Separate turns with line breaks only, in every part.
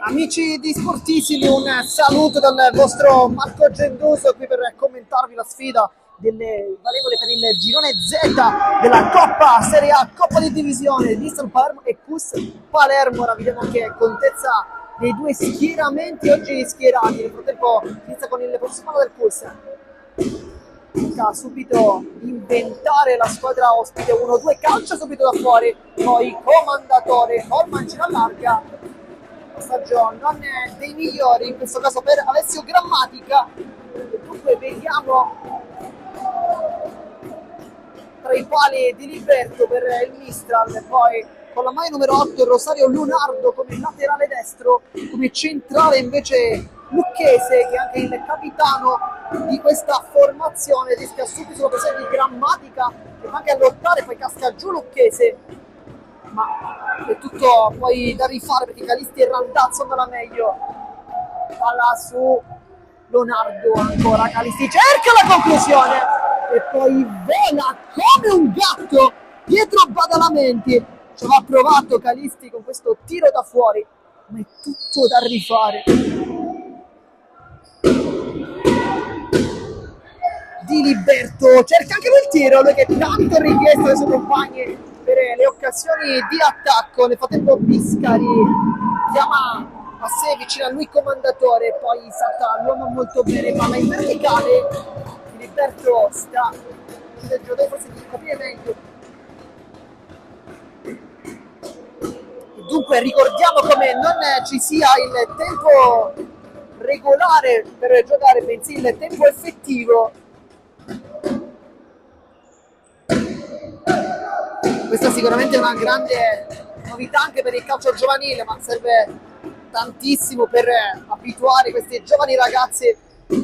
Amici di Sportissimi, un saluto dal vostro Marco Genduso qui per commentarvi la sfida delle valevole per il girone Z della Coppa Serie A, Coppa di Divisione, Nissan Palermo e CUS Palermo. Ora vediamo anche contezza dei due schieramenti oggi schierati. Nel frattempo inizia con il possesso del CUS. Tocca subito inventare la squadra ospite, 1-2 calcia subito da fuori, poi comandatore, Norman gira larga. Passaggio non dei migliori in questo caso per Alessio Grammatica. Dunque vediamo tra i quali Di Liberto per il Mistral, poi con la maglia numero 8 Rosario Lunardo come laterale destro, come centrale invece Lucchese, che è anche il capitano di questa formazione. Rischia subito sulla pressione di Grammatica che va anche a lottare, poi casca giù Lucchese, ma è tutto poi da rifare perché Calisti e Randazzo andano meglio. Palla su Leonardo, ancora Calisti cerca la conclusione e poi vola come un gatto dietro Badalamenti. Ci aveva provato Calisti con questo tiro da fuori, ma è tutto da rifare. Di Liberto cerca anche quel tiro, lui che tanto richiesto dai suoi compagni per le occasioni di attacco. Nel frattempo Biscari chiama a sé vicino a lui comandatore, poi salta l'uomo molto bene, palla in verticale. Di Liberto sta del giocatore, forse di capire meglio. Dunque ricordiamo come non ci sia il tempo regolare per giocare, bensì il tempo effettivo. Questa sicuramente è una grande novità anche per il calcio giovanile, ma serve tantissimo per abituare questi giovani ragazzi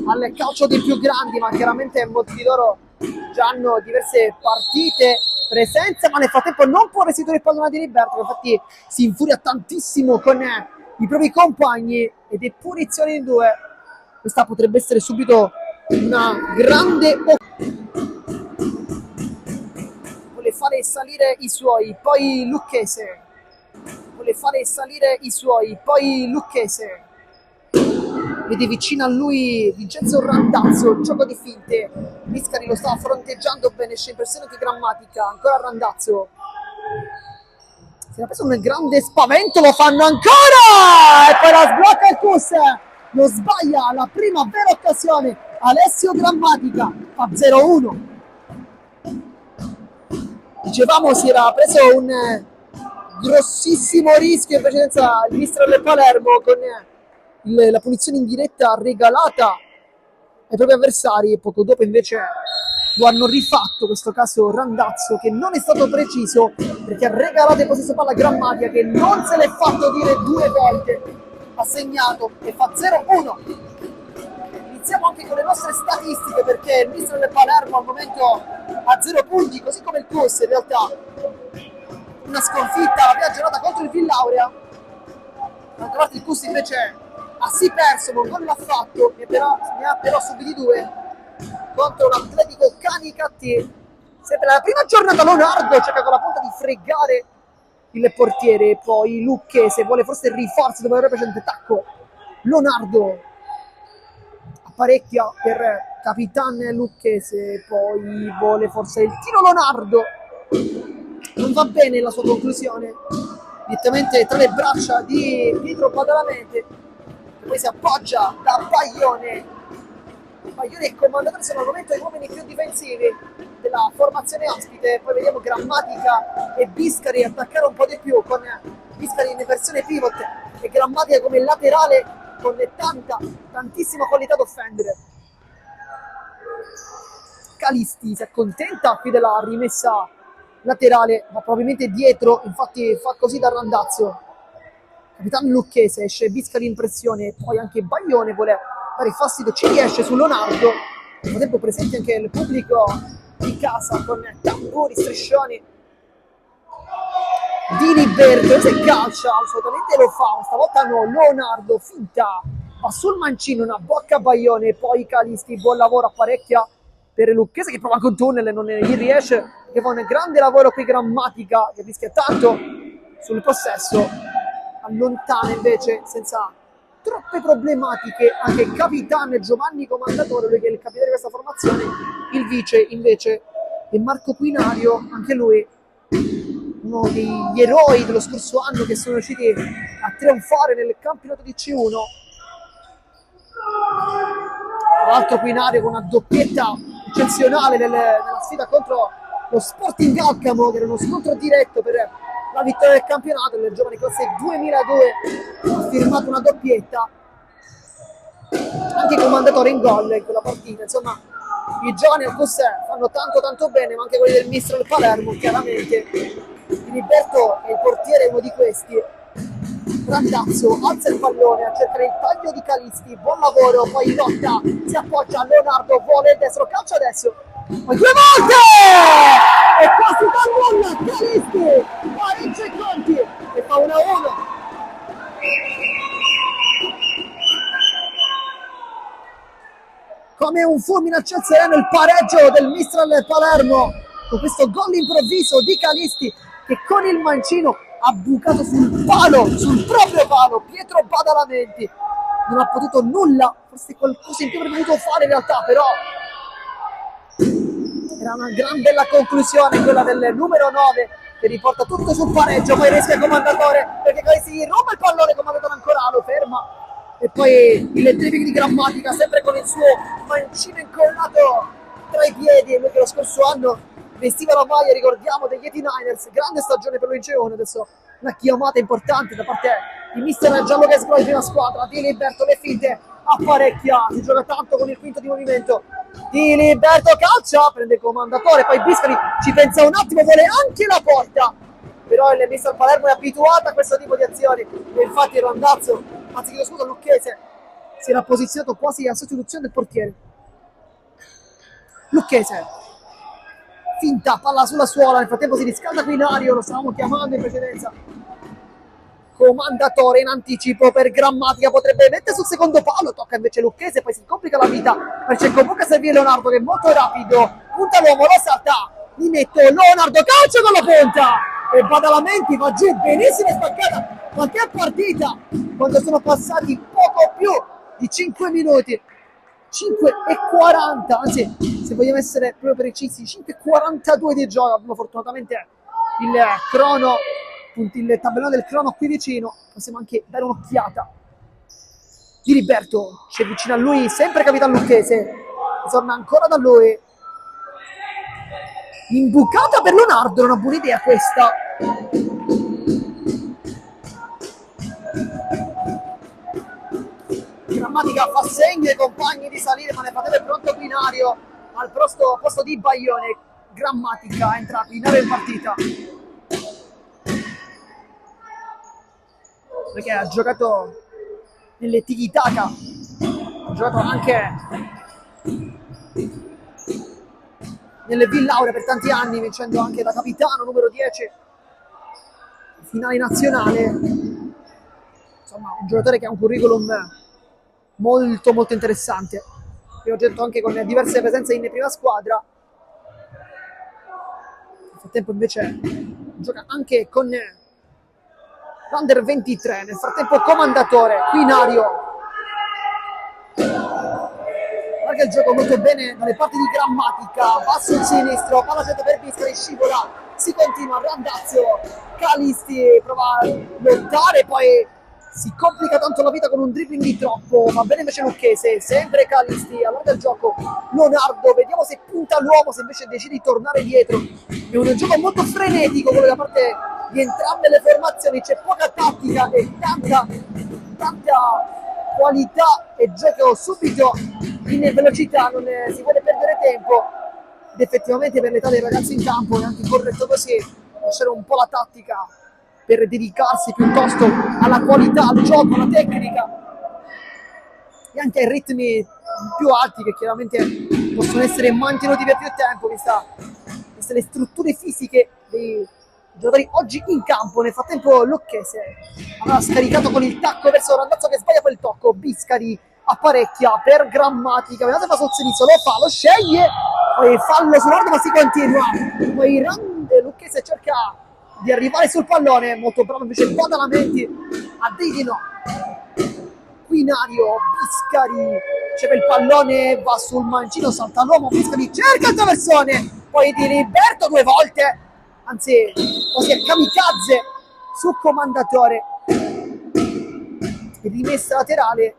al calcio dei più grandi, ma chiaramente molti di loro già hanno diverse partite, presenza, ma nel frattempo non può restituire il pallone di Liberto, infatti si infuria tantissimo con i propri compagni ed è punizione in due. Questa potrebbe essere subito una grande occasione. Vuole fare salire i suoi, poi Lucchese. Vuole fare salire i suoi, poi Lucchese. Vede vicino a lui Vincenzo Randazzo, gioco di finte. Biscari lo sta fronteggiando bene, c'è impressione di Grammatica. Ancora Randazzo. Si era preso un grande spavento, lo fanno ancora! E poi la sblocca il CUS. Lo sbaglia la prima vera occasione. Alessio Grammatica fa 0-1. Dicevamo si era preso un grossissimo rischio in precedenza il Mistral del Palermo con la punizione in diretta regalata ai propri avversari e poco dopo invece lo hanno rifatto, questo caso Randazzo, che non è stato preciso perché ha regalato il possesso palla a Grammatica, che non se l'è fatto dire due volte, ha segnato e fa 0-1. Iniziamo anche con le nostre statistiche perché il Mistral del Palermo al momento ha 0 punti, così come il CUS. In realtà una sconfitta la prima giornata contro il Villaurea. D'altra parte il CUS invece ha sì perso, ma non l'ha fatto, ne ha però subiti 2 contro l'Atletico Canicattì. Sempre la prima giornata Leonardo cerca con la punta di fregare il portiere, poi Lucchese vuole forse il rinforzo dopo aver precedente tacco. Leonardo apparecchia per Capitan Lucchese, poi vuole forse il tiro Leonardo, non va bene la sua conclusione, direttamente tra le braccia di Pietro Badalamenti, poi si appoggia da Baglione. Baglione e comandatore sono al momento gli uomini più difensivi della formazione ospite. Poi vediamo Grammatica e Biscari attaccare un po' di più, con Biscari in versione pivot e Grammatica come laterale con tantissima qualità d'offendere. Calisti si accontenta qui della rimessa laterale, ma probabilmente dietro, infatti fa così da Randazzo. Capitano Lucchese, esce Biscari in pressione, poi anche Baglione vuole dare fastidio, ci riesce su Leonardo. Nel frattempo presente anche il pubblico di casa con tamburi, striscioni. Di Liberto, se calcia, assolutamente lo fa, stavolta no, Leonardo finta, va sul mancino, una bocca a Baglione, poi Calisti, buon lavoro, apparecchia per Lucchese che prova anche un tunnel e non gli riesce, che fa un grande lavoro qui Grammatica, che rischia tanto sul possesso. allontana invece senza troppe problematiche anche il capitano Giovanni Comandatore, lui che è il capitano di questa formazione. Il vice invece è Marco Quinario, anche lui uno degli eroi dello scorso anno che sono riusciti a trionfare nel campionato di C1. Tra l'altro Quinario con una doppietta eccezionale nella sfida contro lo Sporting Alcamo, che era uno scontro diretto per la vittoria del campionato. Il giovane classe 2002 ha firmato una doppietta, anche Comandatore in gol in quella partita. Insomma, i giovani al Cossè fanno tanto bene, ma anche quelli del Mistral Palermo chiaramente. Filiberto è il portiere, uno di questi. Randazzo alza il pallone a cercare il taglio di Calisti, buon lavoro, poi lotta, si appoggia a Leonardo, vuole il destro, calcio adesso, poi 2 volte! E quasi dal nulla Calisti pareggia i conti e fa 1-1. Come un fulmine a ciel sereno il pareggio del Mistral Palermo con questo gol improvviso di Calisti, che con il mancino ha bucato sul palo, sul proprio palo, Pietro Badalamenti. Non ha potuto nulla, forse qualcosa in più avrebbe dovuto fare in realtà, però era una gran bella conclusione quella del numero 9 che riporta tutto sul pareggio. Poi rischia il Comandatore perché si rompe il pallone, Comandatore ancora lo ferma, e poi il triplice di Grammatica sempre con il suo mancino incollato tra i piedi, lui che lo scorso anno vestiva la maglia, ricordiamo, degli 89ers, grande stagione per lui in C1, adesso una chiamata importante da parte di mister Giallo che sgloba in prima squadra. Di Liberto, le finte, apparecchia, si gioca tanto con il quinto di movimento. Di Liberto calcia, prende il Comandatore, poi Biscari ci pensa un attimo, vuole anche la porta, però il mister Palermo è abituato a questo tipo di azioni, e infatti il Randazzo, anzi chiedo scusa, Lucchese si era posizionato quasi a sostituzione del portiere. Lucchese finta, palla sulla suola, nel frattempo si riscalda Quinario, lo stavamo chiamando in precedenza. Comandatore in anticipo per Grammatica, potrebbe mettere sul secondo palo, tocca invece Lucchese, poi si complica la vita, perché comunque servire Leonardo che è molto rapido, punta l'uomo, lo salta, di netto, Leonardo calcia con la punta, e Badalamenti va giù, benissimo spaccata, ma che partita, quando sono passati poco più di 5 minuti, 5:40, anzi se vogliamo essere proprio precisi 5:42 di gioco. Abbiamo fortunatamente il crono, il tabellone del crono qui vicino, possiamo anche dare un'occhiata. Di Liberto ci avvicina a lui sempre capitano Lucchese, torna ancora da lui, imbucata per Leonardo, non è una buona idea questa. Grammatica fa segno ai compagni di salire, ma nel frattempo è pronto Quinario al posto di Baglione. Grammatica entra Quinario in partita perché ha giocato nelle tiki-taka, ha giocato anche nelle Villaure per tanti anni, vincendo anche da capitano numero 10 finale nazionale. Insomma, un giocatore che ha un curriculum molto interessante, che ho detto anche con diverse presenze in prima squadra. Nel frattempo invece gioca anche con l'Under 23, nel frattempo Comandatore, Quinario guarda il gioco molto bene dalle parti di Grammatica, basso in sinistro, palla getta per Biscari, scivola, si continua, Randazzo, Calisti prova a lottare, poi si complica tanto la vita con un dribbling di troppo, va bene invece Lucchese, sempre Calisti, allarga il gioco, Leonardo, vediamo se punta l'uomo, se invece decide di tornare dietro. È un gioco molto frenetico quello da parte di entrambe le formazioni, c'è poca tattica e tanta qualità e gioco subito in velocità, non si vuole perdere tempo, ed effettivamente per l'età dei ragazzi in campo è anche corretto così, lasciare un po' la tattica per dedicarsi piuttosto alla qualità, al gioco, alla tecnica e anche ai ritmi più alti che chiaramente possono essere mantenuti per più tempo, viste le strutture fisiche dei giocatori oggi in campo. Nel frattempo Lucchese aveva scaricato con il tacco verso Randazzo che sbaglia quel tocco, Biscari apparecchia per Grammatica, vedete fa sul sinistro, lo fa, lo sceglie, poi fallo sull'ordo ma si continua, poi Lucchese cerca di arrivare sul pallone, molto bravo invece Badalamenti a dire di no. Quinario, Biscari riceve il pallone, va sul mancino, salta l'uomo, Biscari cerca il traversone, poi di Liberto 2 volte, anzi così è kamikaze su Commendatore, rimessa laterale,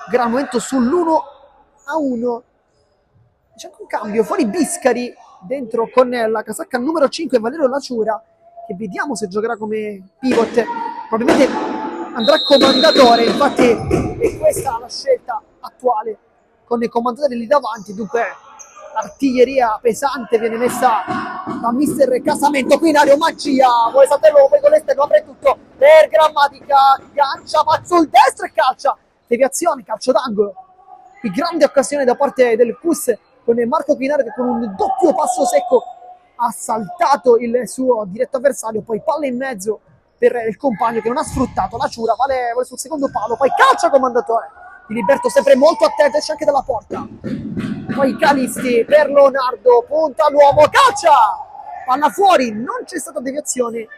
gran momento sull'1-1, c'è anche un cambio, fuori Biscari, dentro con la casacca numero 5 Valerio Laciura, che vediamo se giocherà come pivot, probabilmente andrà Commendatore, infatti è questa la scelta attuale con i Commendatori lì davanti, dunque l'artiglieria pesante viene messa da mister Casamento. Quinario, magia, vuole saltarlo poi con l'esterno, apre tutto per Grammatica, gancia, va sul destro e calcia, deviazione, calcio d'angolo, qui grande occasione da parte del CUS con Marco Quinario che con un doppio passo secco ha saltato il suo diretto avversario, poi palla in mezzo per il compagno che non ha sfruttato, Laciura vale sul secondo palo, poi calcia Commendatore, Di Liberto sempre molto attento, esce anche dalla porta, poi Calisti per Leonardo, punta l'uomo, calcia, palla fuori, non c'è stata deviazione,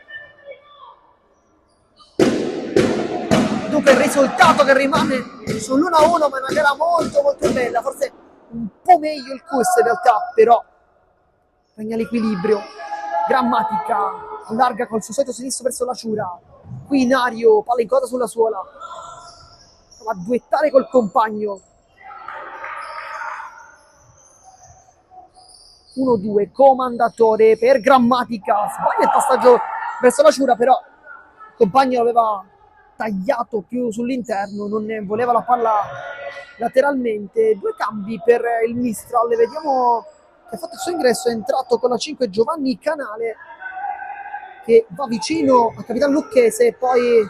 dunque il risultato che rimane sull'1-1, ma è una gara molto molto bella, forse un po' meglio il CUS in realtà, però regna l'equilibrio. Grammatica allarga col suo solito sinistro verso Laciura, Quinario, palla in coda sulla suola, prova a duettare col compagno, 1-2, Commendatore per Grammatica, sbaglia il passaggio verso Laciura, però il compagno aveva tagliato più sull'interno, non ne voleva la palla lateralmente. Due cambi per il Mistral, vediamo che ha fatto il suo ingresso, è entrato con la 5 Giovanni Canale che va vicino a capitano Lucchese, poi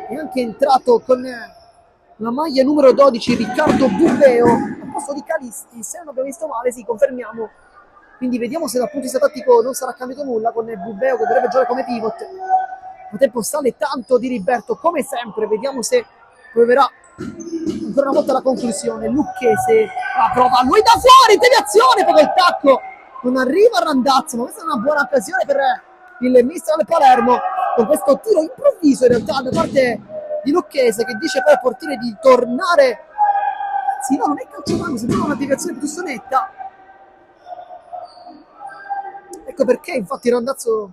è anche entrato con la maglia numero 12 Riccardo Bubbeo al posto di Calisti, se non abbiamo visto male, sì, confermiamo, quindi vediamo se dal punto di vista tattico non sarà cambiato nulla con Bubbeo che dovrebbe giocare come pivot. Il tempo sale tanto Di Liberto come sempre, vediamo se proverà ancora una volta la conclusione. Lucchese la prova lui da fuori, deviazione, poi col tacco non arriva Randazzo, ma questa è una buona occasione per il Mistral Palermo con questo tiro improvviso in realtà da parte di Lucchese che dice poi al portiere di tornare, sì, no, non è calciomano, sembrava una deviazione piuttosto netta, ecco perché infatti Randazzo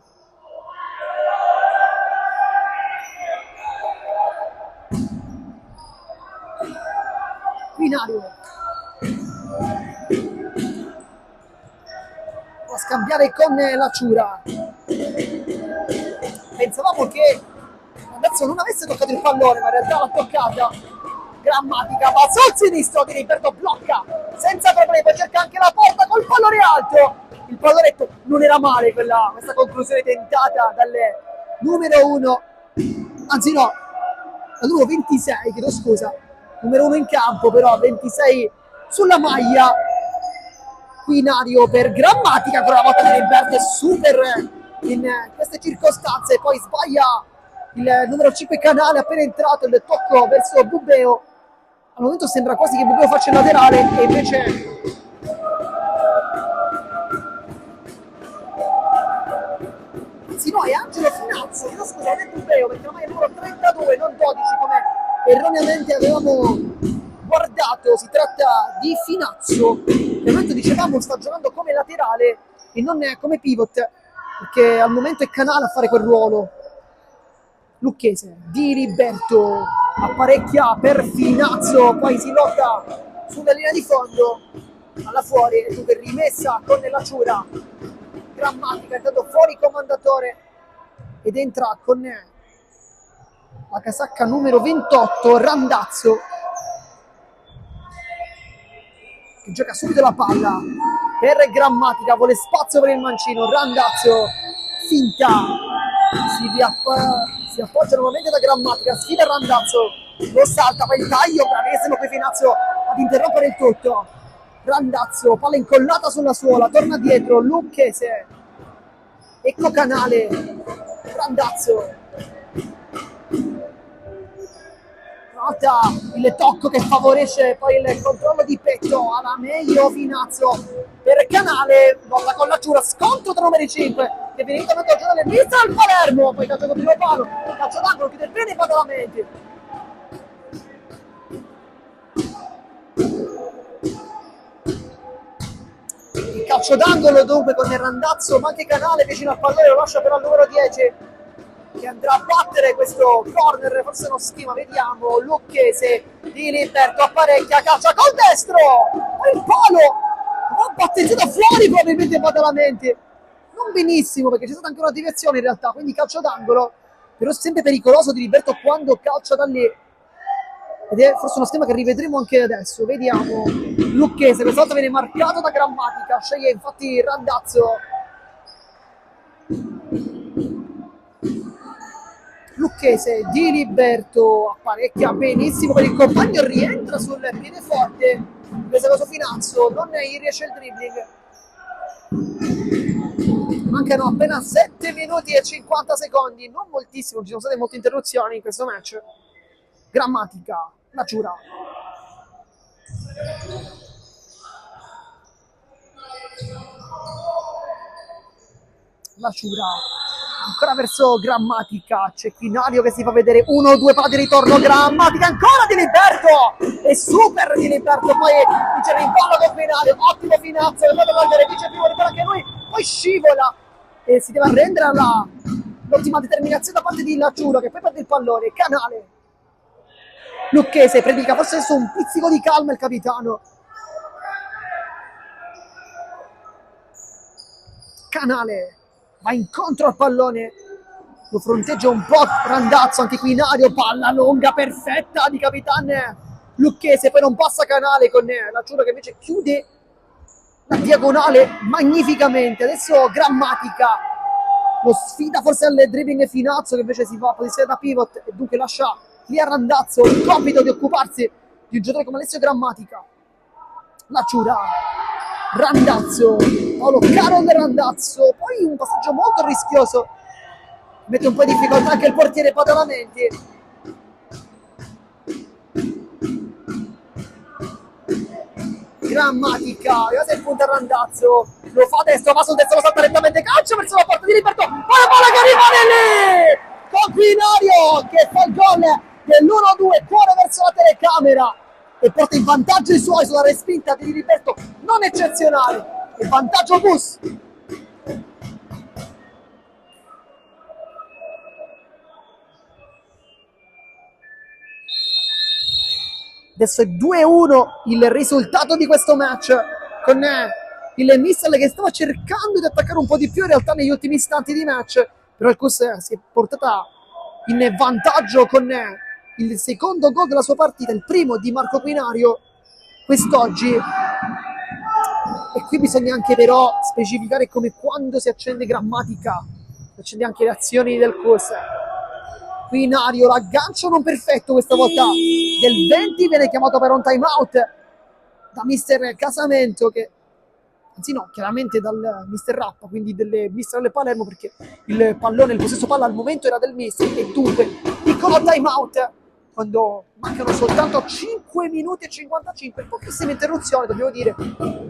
Quinario può scambiare con Laciura, pensavamo che adesso non avesse toccato il pallone, ma in realtà l'ha toccata. Grammatica va sul sinistro, Di Liberto blocca senza problemi, poi cerca anche la porta col pallone alto, il pallonetto non era male questa conclusione tentata dalle numero 1, anzi no, la numero 26, chiedo scusa, numero 1 in campo, però 26 sulla maglia. Quinario per Grammatica, ancora una volta Di Liberto è super in queste circostanze, poi sbaglia il numero 5 Canale appena entrato, il tocco verso Bubbeo, al momento sembra quasi che Bubbeo faccia il laterale e invece sì, no, è Angelo Finazzo, io scusa, non è Bubbeo perché ormai è il numero 32, non 12 come erroneamente avevamo guardato, si tratta di Finazzo che al momento dicevamo sta giocando come laterale e non come pivot, perché al momento è Canale a fare quel ruolo. Lucchese, Di Liberto apparecchia per Finazzo, poi si lotta sulla linea di fondo, alla fuori, e dunque rimessa con Laciura. Grammatica è andato fuori Commendatore ed entra con la casacca numero 28 Randazzo che gioca subito la palla per Grammatica, vuole spazio per il mancino, Randazzo finta, si appoggia nuovamente da Grammatica, sfida Randazzo, lo salta, poi il taglio, bravissimo qui Finazzo ad interrompere il tutto. Randazzo, palla incollata sulla suola, torna dietro, Lucchese, ecco Canale, Randazzo, nota il tocco che favorisce poi il controllo di petto, alla meglio Finazzo per Canale, bolla con Laciura, scontro tra numeri 5, che viene interamente al giocatore mista al Palermo, poi calcio con primo palo, calcio d'angolo, chiude bene Badalamenti. Il calcio d'angolo dunque con il Randazzo, ma anche Canale vicino al pallone, lo lascia però al numero 10 che andrà a battere questo corner, forse non schema, vediamo, Lucchese di Liberto apparecchia, calcia col destro, il palo, va battezzata fuori probabilmente Badalamenti, non benissimo perché c'è stata anche una deviazione in realtà, quindi calcio d'angolo, però sempre pericoloso di Liberto quando calcia da lì, ed è forse uno schema che rivedremo anche adesso, vediamo, Lucchese questa volta viene marcato da Grammatica, sceglie infatti Randazzo, Lucchese di Liberto apparecchia benissimo per il compagno, rientra sul piede forte, presa questo Finazzo, non riesce il dribbling, mancano appena 7 minuti e 50 secondi, non moltissimo, ci sono state molte interruzioni in questo match. Grammatica, la giura. La giura. Ancora verso Grammatica, c'è Quinario che si fa vedere 1-2 palla di ritorno, Grammatica ancora di Liberto e super di Liberto, poi dice rimpallo con Quinario, ottimo Finazzo, è andato a togliere, dice primo rimpallo anche lui, poi scivola e si deve arrendere all'ottima determinazione da parte di Lacciuro che poi perde il pallone, Canale. Lucchese predica forse adesso un pizzico di calma il capitano. Canale va incontro al pallone, lo fronteggia un po' Randazzo, anche qui Inario, palla lunga perfetta di capitano Lucchese, poi non passa Canale con Lacciuro che invece chiude la diagonale magnificamente. Adesso Grammatica lo sfida forse al dribbling Finazzo che invece si va a posizionare da pivot e dunque lascia lì a Randazzo il compito di occuparsi di un giocatore come Alessio Grammatica. Lacciura, Randazzo, Paolo Caro del Randazzo, poi un passaggio molto rischioso, mette un po' in difficoltà anche il portiere Badalamenti. Grammatica, e ora il punto a Randazzo, lo fa adesso, va sul destro, lo salta lentamente, calcio verso la porta di Liberto, ma la palla che rimane lì, con Quinario che fa il gol dell'1-2, cuore verso la telecamera e porta in vantaggio i suoi sulla respinta di Liberto, non eccezionale, il vantaggio bus. Adesso è 2-1 il risultato di questo match, con il Missile che stava cercando di attaccare un po' di più in realtà negli ultimi istanti di match, però il CUS si è portata in vantaggio con il secondo gol della sua partita, il primo di Marco Quinario quest'oggi. E qui bisogna anche però specificare come quando si accende Grammatica, si accende anche le azioni del CUS. Quinario, l'aggancio non perfetto questa volta del 20, viene chiamato per un time out da mister Casamento, che anzi no, chiaramente dal mister Rappa, quindi del mister del Palermo, perché il pallone, il possesso palla al momento era del mister, e dunque piccolo time out quando mancano soltanto 5 minuti e 55, pochissime interruzioni, dobbiamo dire,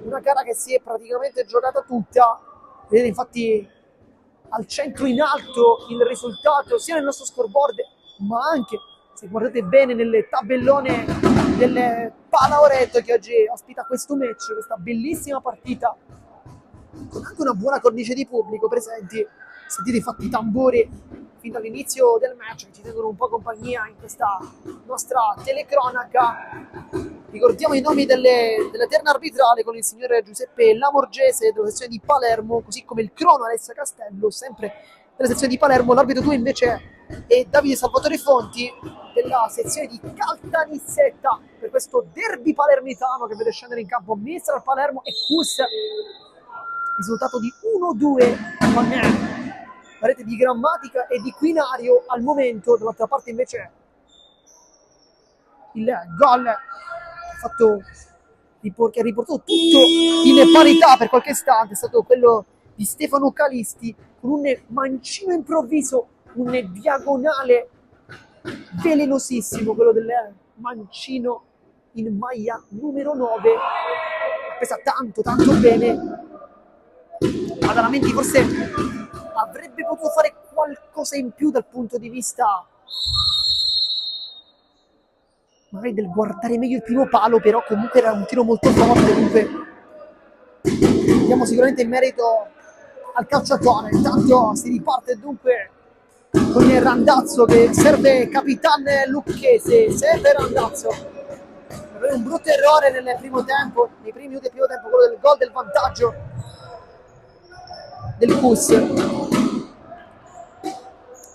una gara che si è praticamente giocata tutta. Vedete infatti al centro in alto il risultato sia nel nostro scoreboard, ma anche se guardate bene nel tabellone del Palaoretto che oggi ospita questo match, questa bellissima partita con anche una buona cornice di pubblico presenti. Sentite infatti i tamburi fin dall'inizio del match che ci tengono un po' compagnia in questa nostra telecronaca. Ricordiamo i nomi della terna arbitrale con il signore Giuseppe Lamorgese della sezione di Palermo, così come il crono Alessia Castello, sempre della sezione di Palermo. L'arbitro 2 invece è Davide Salvatore Fonti della sezione di Caltanissetta per questo derby palermitano che vede scendere in campo Mistral Palermo e CUS. Risultato di 1-2 con la rete di Grammatica e di Quinario al momento. Dall'altra parte invece il gol fatto che ha riportato tutto in parità per qualche istante è stato quello di Stefano Calisti con un mancino improvviso, un diagonale velenosissimo, quello del mancino in maglia numero 9, pesa tanto bene. Badalamenti forse avrebbe potuto fare qualcosa in più dal punto di vista magari del guardare meglio il primo palo, però comunque era un tiro molto forte, dunque diamo sicuramente il merito al calciatore. Intanto si riparte dunque con il Randazzo che serve Capitan Lucchese, serve Randazzo. Un brutto errore nel primo tempo, nei primi minuti del primo tempo, quello del gol del vantaggio del Cus.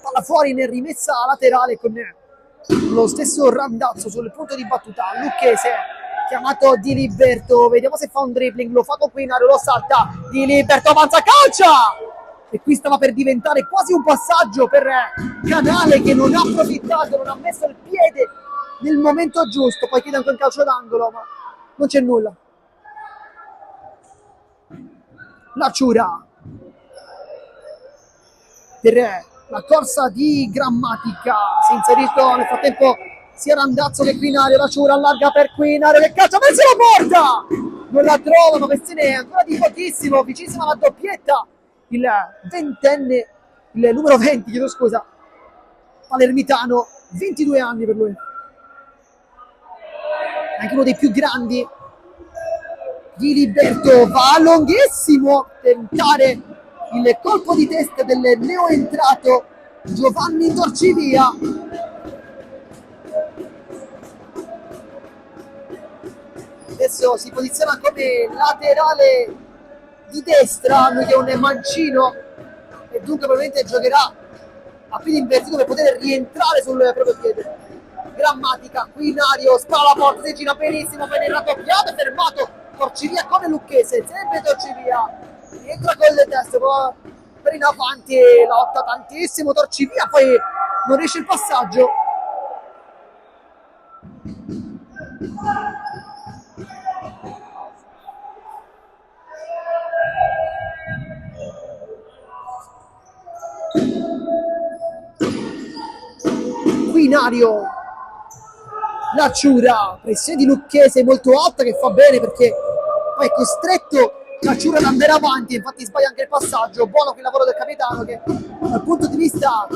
Palla fuori in rimessa laterale con lo stesso Randazzo sul punto di battuta. Lucchese chiamato Di Liberto, vediamo se fa un dribbling, lo fa con Quinario, lo salta, Di Liberto avanza, calcia! E qui stava per diventare quasi un passaggio per Canale, che non ha approfittato, non ha messo il piede nel momento giusto, poi chiede anche un calcio d'angolo, ma non c'è nulla. La Ciura per la corsa di Grammatica, si è inserito nel frattempo sia Randazzo che Quinario. La Ciura allarga per Quinario che calcia verso la porta, non la trovano, questione ancora di pochissimo, vicissima alla doppietta il ventenne, il numero 20, chiedo scusa, palermitano, 22 anni per lui, anche uno dei più grandi. Di Liberto va lunghissimo, tentare il colpo di testa del neoentrato Giovanni Torcivia. Adesso si posiziona come laterale di destra, lui che è un mancino e dunque probabilmente giocherà a piedi invertito per poter rientrare sul proprio piede. Grammatica, Quinario, spara la porta, si gira benissimo, viene raddoppiato, fermato Torcivia con Lucchese, sempre Torcivia, entra con le teste, per in avanti, lotta tantissimo Torcivia, poi non riesce il passaggio. Quinario, la Ciura, pressione di Lucchese molto alta che fa bene perché poi è costretto la Ciura ad andare avanti, infatti sbaglia anche il passaggio. Buono il lavoro del capitano che dal punto di vista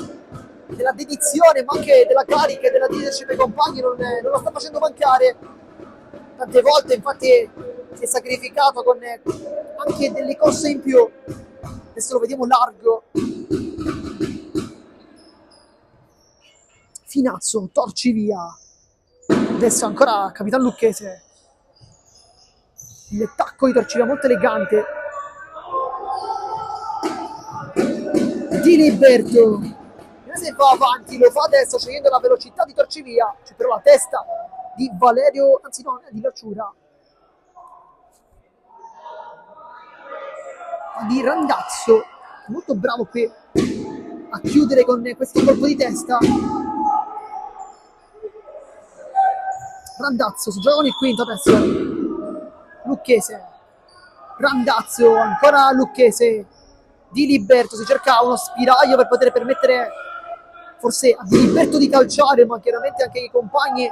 della dedizione ma anche della carica e della leadership ai compagni non lo sta facendo mancare. Tante volte infatti si è sacrificato con anche delle corse in più. Adesso lo vediamo largo. Finazzo, Torcivia, adesso ancora Capitan Lucchese, il tacco di Torcivia molto elegante. Di Liberto, se va avanti lo fa adesso scegliendo la velocità di Torcivia, c'è però la testa di Valerio, anzi no, di La Ciura, di Randazzo, molto bravo qui a chiudere con questo colpo di testa. Randazzo si gioca con il quinto adesso. Lucchese, Randazzo, ancora Lucchese. Di Liberto, si cerca uno spiraglio per poter permettere forse a Di Liberto di calciare, ma chiaramente anche ai compagni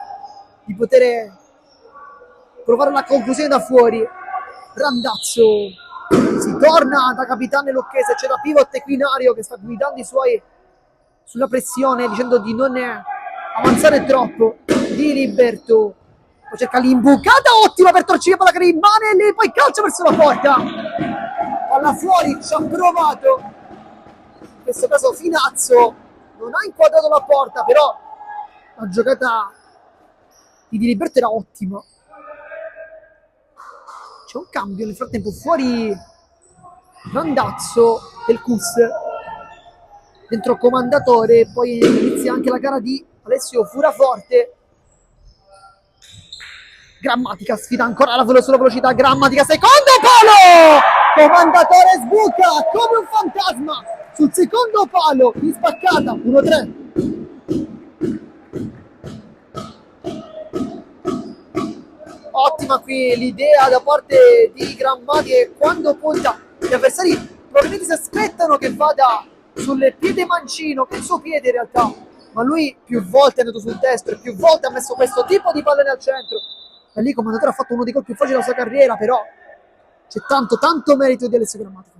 di poter provare una conclusione da fuori. Randazzo, si torna da capitano Lucchese, c'è da pivot Quinario che sta guidando i suoi sulla pressione dicendo di non avanzare troppo. Di Liberto, poi cerca l'imbucata ottima per Torcivia, palla che rimane lì, poi calcia verso la porta, palla fuori, ci ha provato in questo caso Finazzo, non ha inquadrato la porta, però la giocata di Liberto era ottima. C'è un cambio nel frattempo, fuori Randazzo del Cus, dentro Comandatore, poi inizia anche la gara di Alessio Furaforte. Grammatica sfida ancora sulla velocità, Grammatica, secondo palo! Comandatore sbuca come un fantasma sul secondo palo di spaccata, 1-3. Ottima qui l'idea da parte di Grammatica, e quando punta gli avversari probabilmente si aspettano che vada sul piede mancino, che è il suo piede in realtà, ma lui più volte è andato sul destro e più volte ha messo questo tipo di pallone al centro. E lì Comandatore ha fatto uno dei gol più facili della sua carriera, però c'è tanto merito di Alessio Grammatica.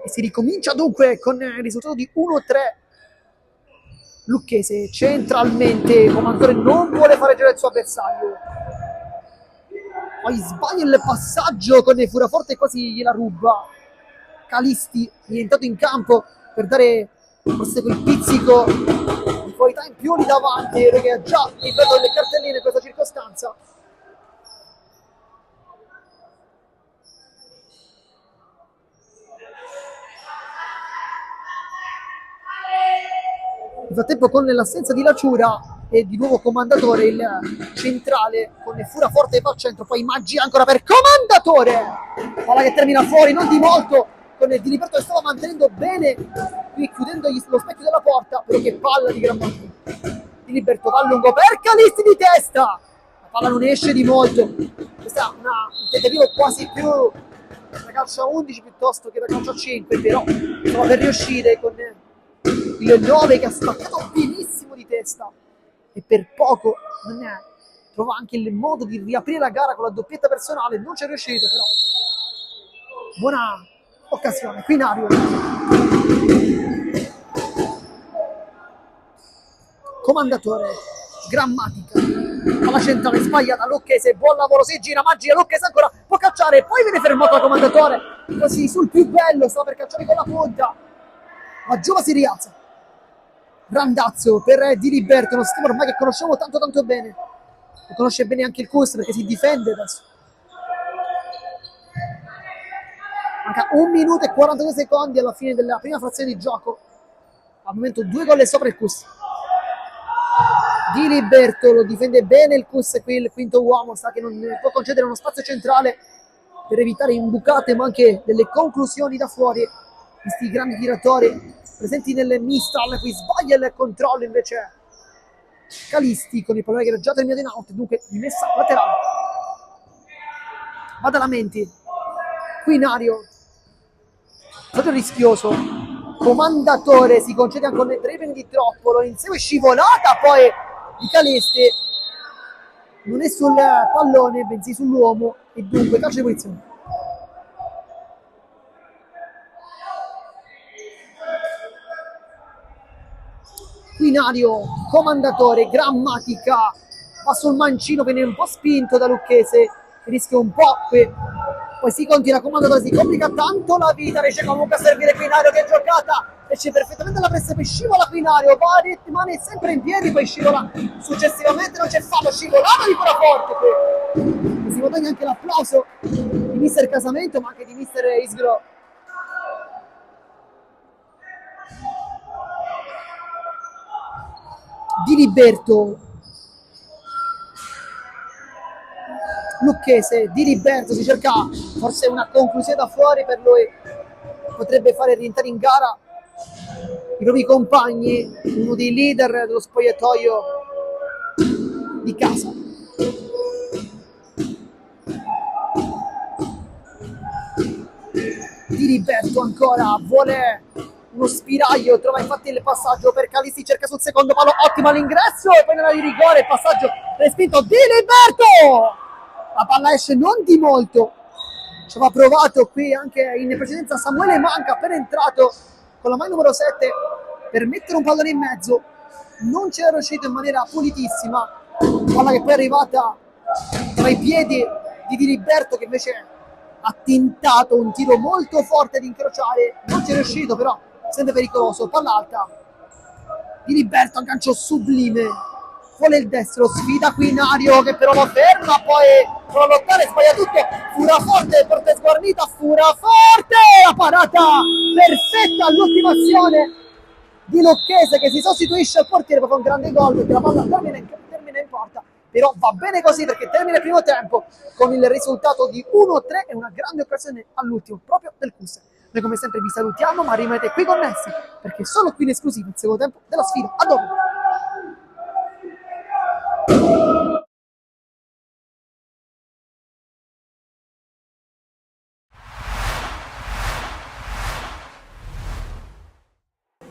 E si ricomincia dunque con il risultato di 1-3. Lucchese centralmente, Comandatore non vuole fare girare il suo avversario. Poi sbaglia il passaggio con Furaforte e quasi gliela ruba. Calisti rientrato in campo per dare forse quel pizzico di qualità in più lì davanti, perché ha già liberato le cartelline in questa circostanza. Nel frattempo, con l'assenza di Laciura e di nuovo Comandatore, il centrale con Furaforte fa al centro, poi magia ancora per Comandatore, palla che termina fuori non di molto, con Diliberto che stava mantenendo bene qui chiudendo lo specchio della porta, però che palla di gran magia. Diliberto va a lungo per Calisti di testa, la palla non esce di molto, questa è un tentativo quasi più da calcio a 11 piuttosto che da calcio a 5, però stava per riuscire con il 9 che ha spaccato benissimo di testa e per poco non è. Trova anche il modo di riaprire la gara con la doppietta personale, non ci è riuscito, però buona occasione. Quinario, Comandatore, Grammatica alla centrale sbagliata, Lucchese, buon lavoro, si gira, magia, Lucchese ancora può cacciare, poi viene fermato da Comandatore, così sul più bello, stava per cacciare con la punta, ma Giova si rialza. Randazzo per Diliberto, uno schema ormai che conosciamo tanto bene, lo conosce bene anche il Cus perché si difende adesso. Manca 1 minuto e 42 secondi alla fine della prima frazione di gioco, al momento 2 gol e sopra il Cus. Diliberto lo difende bene il Cus, qui il quinto uomo sa che non può concedere uno spazio centrale per evitare imbucate ma anche delle conclusioni da fuori. Questi grandi tiratori presenti nelle Mistral, qui sbaglia il controllo invece Calisti con il pallone che era già terminato in out, dunque rimessa laterale. Badalamenti, Quinario, stato rischioso, Comandatore si concede ancora le 3 di troppo, lo insegue scivolata poi di Calisti, non è sul pallone bensì sull'uomo e dunque calcio di punizione. Quinario, Comandatore, Grammatica, va sul mancino, viene un po' spinto da Lucchese, rischia un po' qui, poi si continua, Comandatore si complica tanto la vita, riesce comunque a servire Quinario che è giocata, esce perfettamente la pressa, poi scivola Quinario, rimane sempre in piedi, poi scivola, successivamente non c'è fallo, scivolata di Furaforte qui, si guadagna anche l'applauso di mister Casamento ma anche di mister Isgro. Diliberto, Lucchese, Diliberto si cerca forse una conclusione da fuori per lui, potrebbe fare rientrare in gara i propri compagni, uno dei leader dello spogliatoio di casa. Diliberto ancora vuole uno spiraglio, trova infatti il passaggio per Calisti, cerca sul secondo palo, ottima l'ingresso e poi nella di rigore il passaggio respinto. Diliberto, la palla esce non di molto, ci aveva provato qui anche in precedenza Samuele Manca, appena entrato con la maglia numero 7 per mettere un pallone in mezzo, non c'era riuscito in maniera pulitissima, palla che poi è arrivata tra i piedi di Diliberto che invece ha tentato un tiro molto forte di incrociare, non ci è riuscito, però sempre pericoloso, palla alta, Diliberto, aggancio sublime, vuole il destro, sfida Quinario che però lo ferma, poi può lottare, sbaglia tutto, Furaforte, porta sguarnita, Furaforte, la parata perfetta all'ultima azione di Lucchese che si sostituisce al portiere per un grande gol perché la palla termina in porta, però va bene così perché termina il primo tempo con il risultato di 1-3 e una grande occasione all'ultimo proprio del Cus. Noi come sempre vi salutiamo, ma rimanete qui connessi perché solo qui in esclusiva il secondo tempo della sfida. A dopo!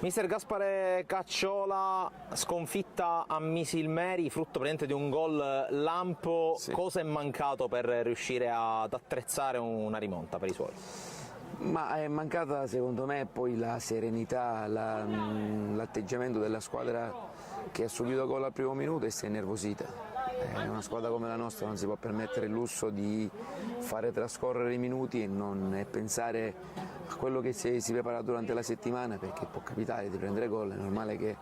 Mister Gaspare Cacciola, sconfitta a Misilmeri, frutto praticamente di un gol lampo. Sì. Cosa è mancato per riuscire ad attrezzare una rimonta per i suoi?
Ma è mancata secondo me poi la serenità, l'atteggiamento della squadra che ha subito gol al primo minuto e si è innervosita. Una squadra come la nostra non si può permettere il lusso di fare trascorrere i minuti e pensare a quello che si prepara durante la settimana, perché può capitare di prendere gol, è normale che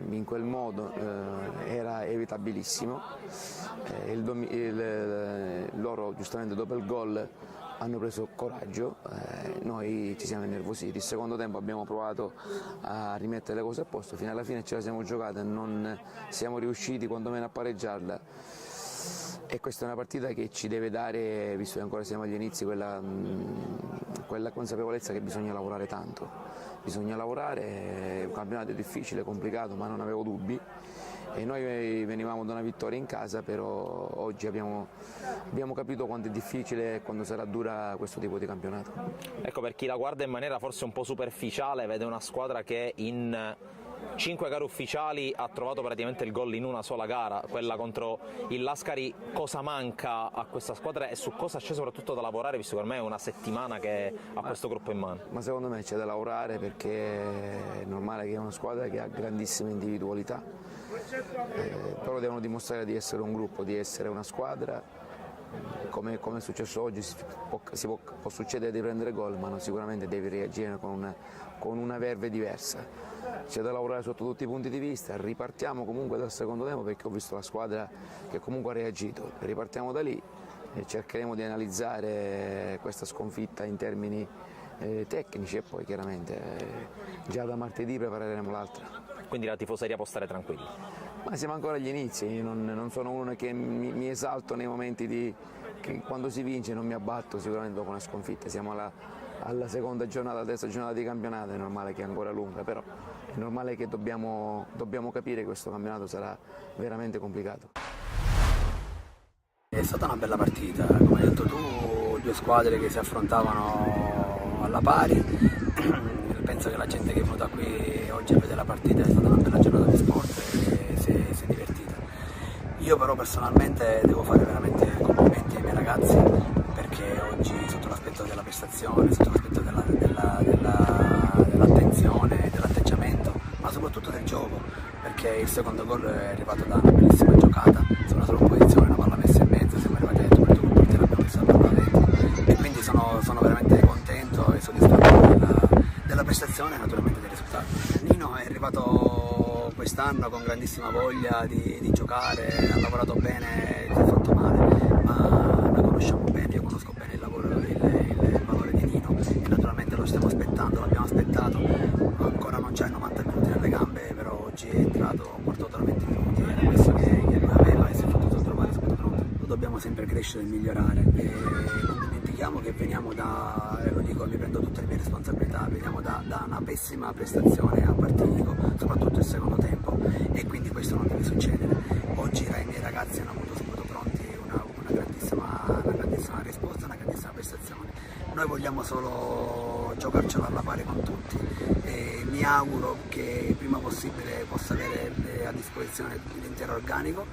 in quel modo era evitabilissimo. Loro giustamente dopo il gol hanno preso coraggio, noi ci siamo innervositi. Il secondo tempo abbiamo provato a rimettere le cose a posto, fino alla fine ce la siamo giocata e non siamo riusciti quantomeno a pareggiarla. E questa è una partita che ci deve dare, visto che ancora siamo agli inizi, quella consapevolezza che bisogna lavorare tanto. Bisogna lavorare, è un campionato difficile, complicato, ma non avevo dubbi. E noi venivamo da una vittoria in casa, però oggi abbiamo capito quanto è difficile e quanto sarà dura questo tipo di campionato.
Ecco, per chi la guarda in maniera forse un po' superficiale, vede una squadra che in 5 gare ufficiali ha trovato praticamente il gol in una sola gara, quella contro il Lascari. Cosa manca a questa squadra e su cosa c'è soprattutto da lavorare, visto che ormai è una settimana che ha questo gruppo in mano?
Ma secondo me c'è da lavorare, perché è normale che è una squadra che ha grandissime individualità. Però devono dimostrare di essere un gruppo, di essere una squadra. Come è successo oggi, può succedere di prendere gol, ma sicuramente devi reagire con una verve diversa. C'è da lavorare sotto tutti i punti di vista. Ripartiamo comunque dal secondo tempo, perché ho visto la squadra che comunque ha reagito. Ripartiamo da lì e cercheremo di analizzare questa sconfitta in termini tecnici, e poi chiaramente già da martedì prepareremo l'altra.
Quindi la tifoseria può stare tranquilla?
Ma siamo ancora agli inizi, non sono uno che mi esalto nei momenti che quando si vince, non mi abbatto sicuramente dopo una sconfitta. Siamo alla seconda giornata, alla terza giornata di campionato, è normale che è ancora lunga, però è normale che dobbiamo capire che questo campionato sarà veramente complicato.
È stata una bella partita, come hai detto tu, due squadre che si affrontavano alla pari. Penso che la gente che è venuta qui oggi a vedere la partita è stata una bella giornata di sport e si è divertita. Io però personalmente devo fare veramente complimenti ai miei ragazzi, perché oggi sotto l'aspetto della prestazione, sotto l'aspetto dell'attenzione, dell'atteggiamento, ma soprattutto del gioco, perché il secondo gol è arrivato da una bellissima giocata, siamo solo in posizione, una palla messa in mezzo, siamo arrivati a tutto il portiere, abbiamo messo la palla dentro e quindi sono veramente contento e soddisfatto della prestazione e naturalmente dei risultati. Nino è arrivato quest'anno con grandissima voglia di giocare, ha lavorato bene, si è fatto male, ma noi conosciamo bene, io conosco bene il lavoro, il valore di Nino e naturalmente lo stiamo aspettando, l'abbiamo aspettato, ancora non c'ha 90 minuti nelle gambe, però oggi è entrato, ha portato 20 minuti, era questo che lui aveva e si è fatto trovare subito pronto. Dobbiamo sempre crescere e migliorare e non dimentichiamo che veniamo da, lo dico, mi prendo tutte le mie responsabilità, veniamo da una pessima prestazione a Partinico, soprattutto il secondo tempo, e quindi questo non deve succedere. Oggi i miei ragazzi hanno avuto subito pronti una grandissima risposta, una grandissima prestazione. Noi vogliamo solo giocarcela alla pari con tutti e mi auguro che il prima possibile possa avere a disposizione l'intero organico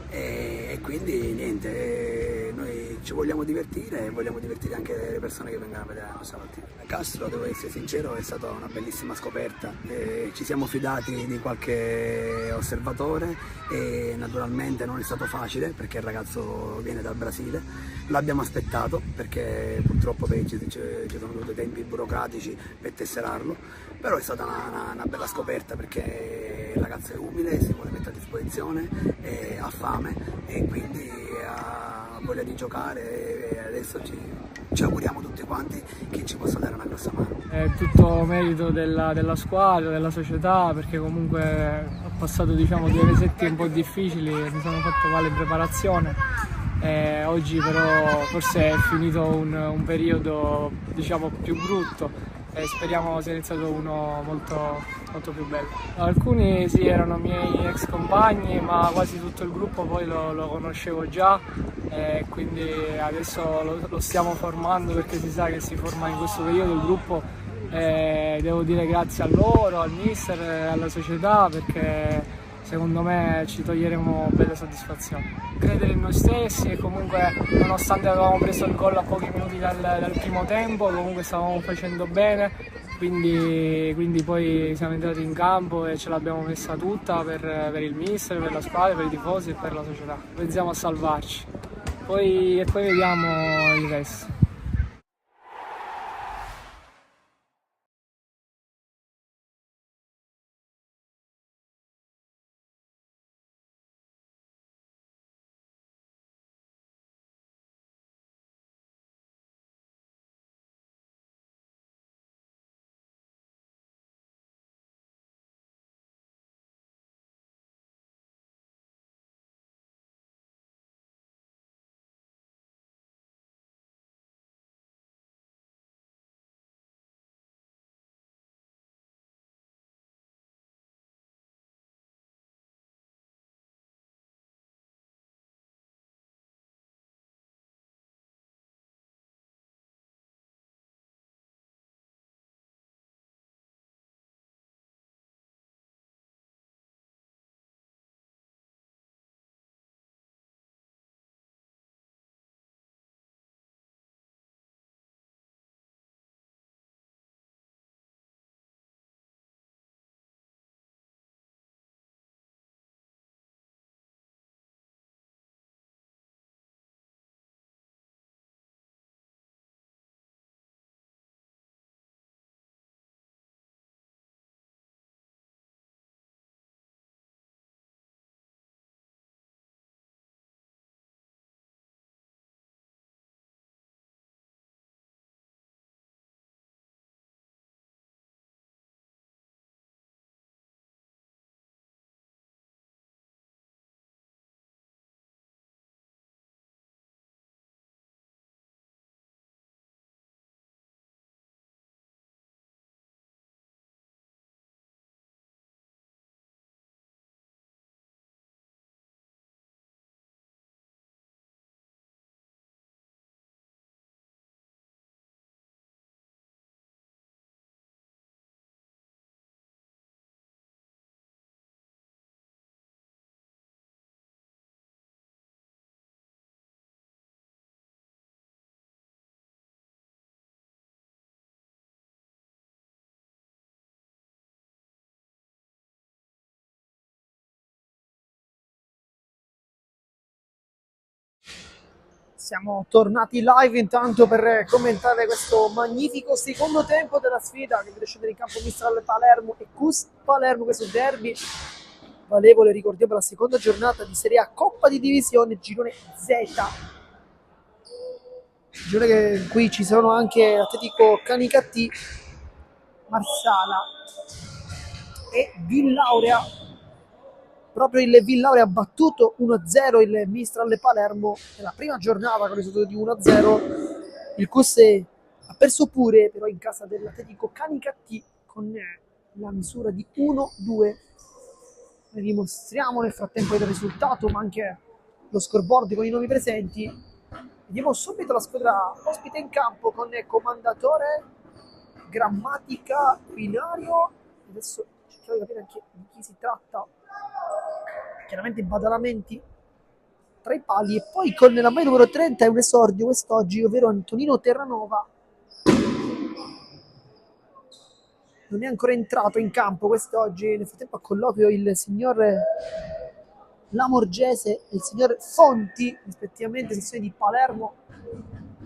e quindi niente, noi ci vogliamo divertire e vogliamo divertire anche le persone che vengono a vedere la nostra partita. Castro, devo essere sincero, è stata una bellissima scoperta, ci siamo fidati di qualche osservatore e naturalmente non è stato facile perché il ragazzo viene dal Brasile, l'abbiamo aspettato perché purtroppo ci sono dovuti tempi burocratici per tesserarlo, però è stata una bella scoperta perché il ragazzo è umile, si vuole mettere a disposizione, ha fame e quindi ha voglia di giocare e adesso ci auguriamo tutti quanti che ci possa dare una grossa mano.
È tutto merito della squadra, della società, perché comunque ho passato 2 mesetti un po' difficili, mi sono fatto male in preparazione. Oggi però forse è finito un periodo più brutto e speriamo sia iniziato uno molto più bello. Alcuni sì, erano miei ex compagni, ma quasi tutto il gruppo poi lo conoscevo già e quindi adesso lo stiamo formando, perché si sa che si forma in questo periodo il gruppo. Devo dire grazie a loro, al mister e alla società, perché secondo me ci toglieremo belle soddisfazioni. Credere in noi stessi e comunque nonostante avevamo preso il gol a pochi minuti dal primo tempo, comunque stavamo facendo bene, quindi poi siamo entrati in campo e ce l'abbiamo messa tutta per il mister, per la squadra, per i tifosi e per la società. Pensiamo a salvarci, poi vediamo il resto.
Siamo tornati live intanto per commentare questo magnifico secondo tempo della sfida che vede scendere in campo Mistral Palermo e CUS Palermo, questo derby valevole, ricordiamo, la seconda giornata di Serie A Coppa di Divisione, girone Z, girone in cui ci sono anche Atletico Canicattì, Marsala e Villaurea. Proprio il Villaurea ha battuto 1-0 il Mistral Palermo nella prima giornata con il risultato di 1-0. Il CUS ha perso pure, però in casa dell'Atletico Canicattì con la misura di 1-2. Ne dimostriamo nel frattempo il risultato, ma anche lo scoreboard con i nomi presenti. Vediamo subito la squadra ospite in campo con Comandatore, Grammatica, Binario. Adesso cerchiamo di capire anche di chi si tratta. Chiaramente Badalamenti tra i pali, e poi con la maglia numero 30 è un esordio quest'oggi, ovvero Antonino Terranova. Non è ancora entrato in campo quest'oggi, nel frattempo a colloquio il signor Lamorgese e il signor Fonti, rispettivamente sezione di Palermo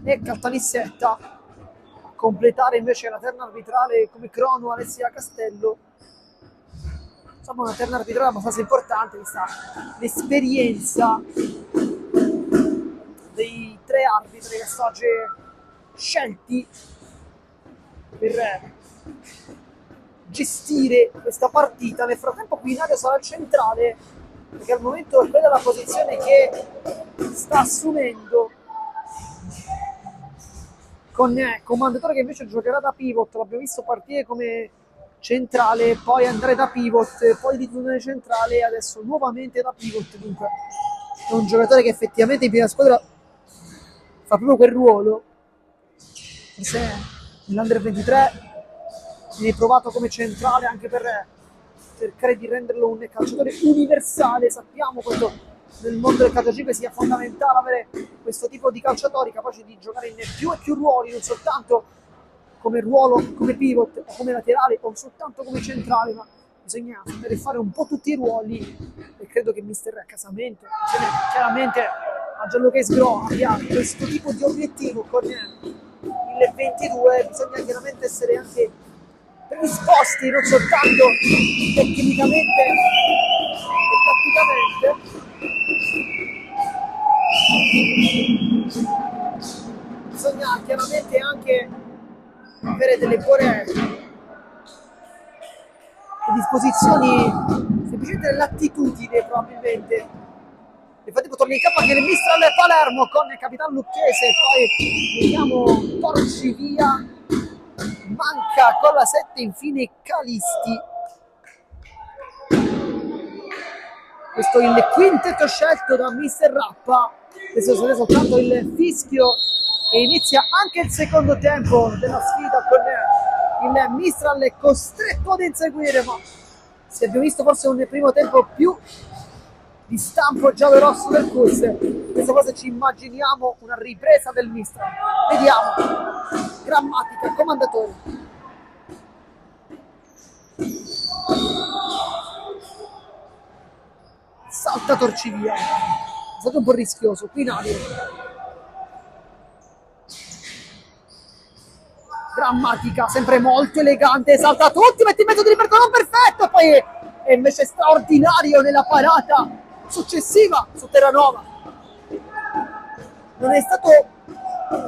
e Caltanissetta, a completare invece la terna arbitrale come crono Alessia Castello. Insomma, una terna arbitrale abbastanza importante, vista l'esperienza dei tre arbitri che sono oggi scelti per gestire questa partita. Nel frattempo Binario sarà al centrale, perché al momento quella è la posizione che sta assumendo, con Comandatore che invece giocherà da pivot. L'abbiamo visto partire come centrale, poi andare da pivot, poi ritornare centrale e adesso nuovamente da pivot. Dunque è un giocatore che effettivamente in prima squadra fa proprio quel ruolo. Forse nell'Under 23 viene provato come centrale anche per cercare di renderlo un calciatore universale. Sappiamo quanto nel mondo del calcio 5 sia fondamentale avere questo tipo di calciatori capaci di giocare in più e più ruoli, non soltanto come ruolo, come pivot o come laterale o soltanto come centrale, ma bisogna saper fare un po' tutti i ruoli, e credo che mister Casamento, chiaramente a Gianluca Sgro, abbia questo tipo di obiettivo con il 22. Bisogna chiaramente essere anche predisposti, non soltanto tecnicamente e tatticamente. Bisogna chiaramente anche avere delle buone disposizioni, semplicemente dell'attitudine probabilmente. Infatti torna in campo anche il Mistral Palermo con il capitano Lucchese, poi vediamo Torci via, manca con la 7 infine Calisti. Questo è il quintetto scelto da mister Rappa. Adesso sarà soltanto il fischio e inizia anche il secondo tempo della sfida con il Mistral costretto ad inseguire, ma si è visto forse un primo tempo più di stampo giallo-rosso del Cus. Questa cosa ci immaginiamo una ripresa del Mistral. Vediamo. Grammatica, comandatore. Salta Torcivia. È stato un po' rischioso. Quinario. Grammatica, sempre molto elegante. Salta tutti, mette in mezzo di Liberto, non perfetto. Poi è invece straordinario nella parata successiva su Terranova. Non è stato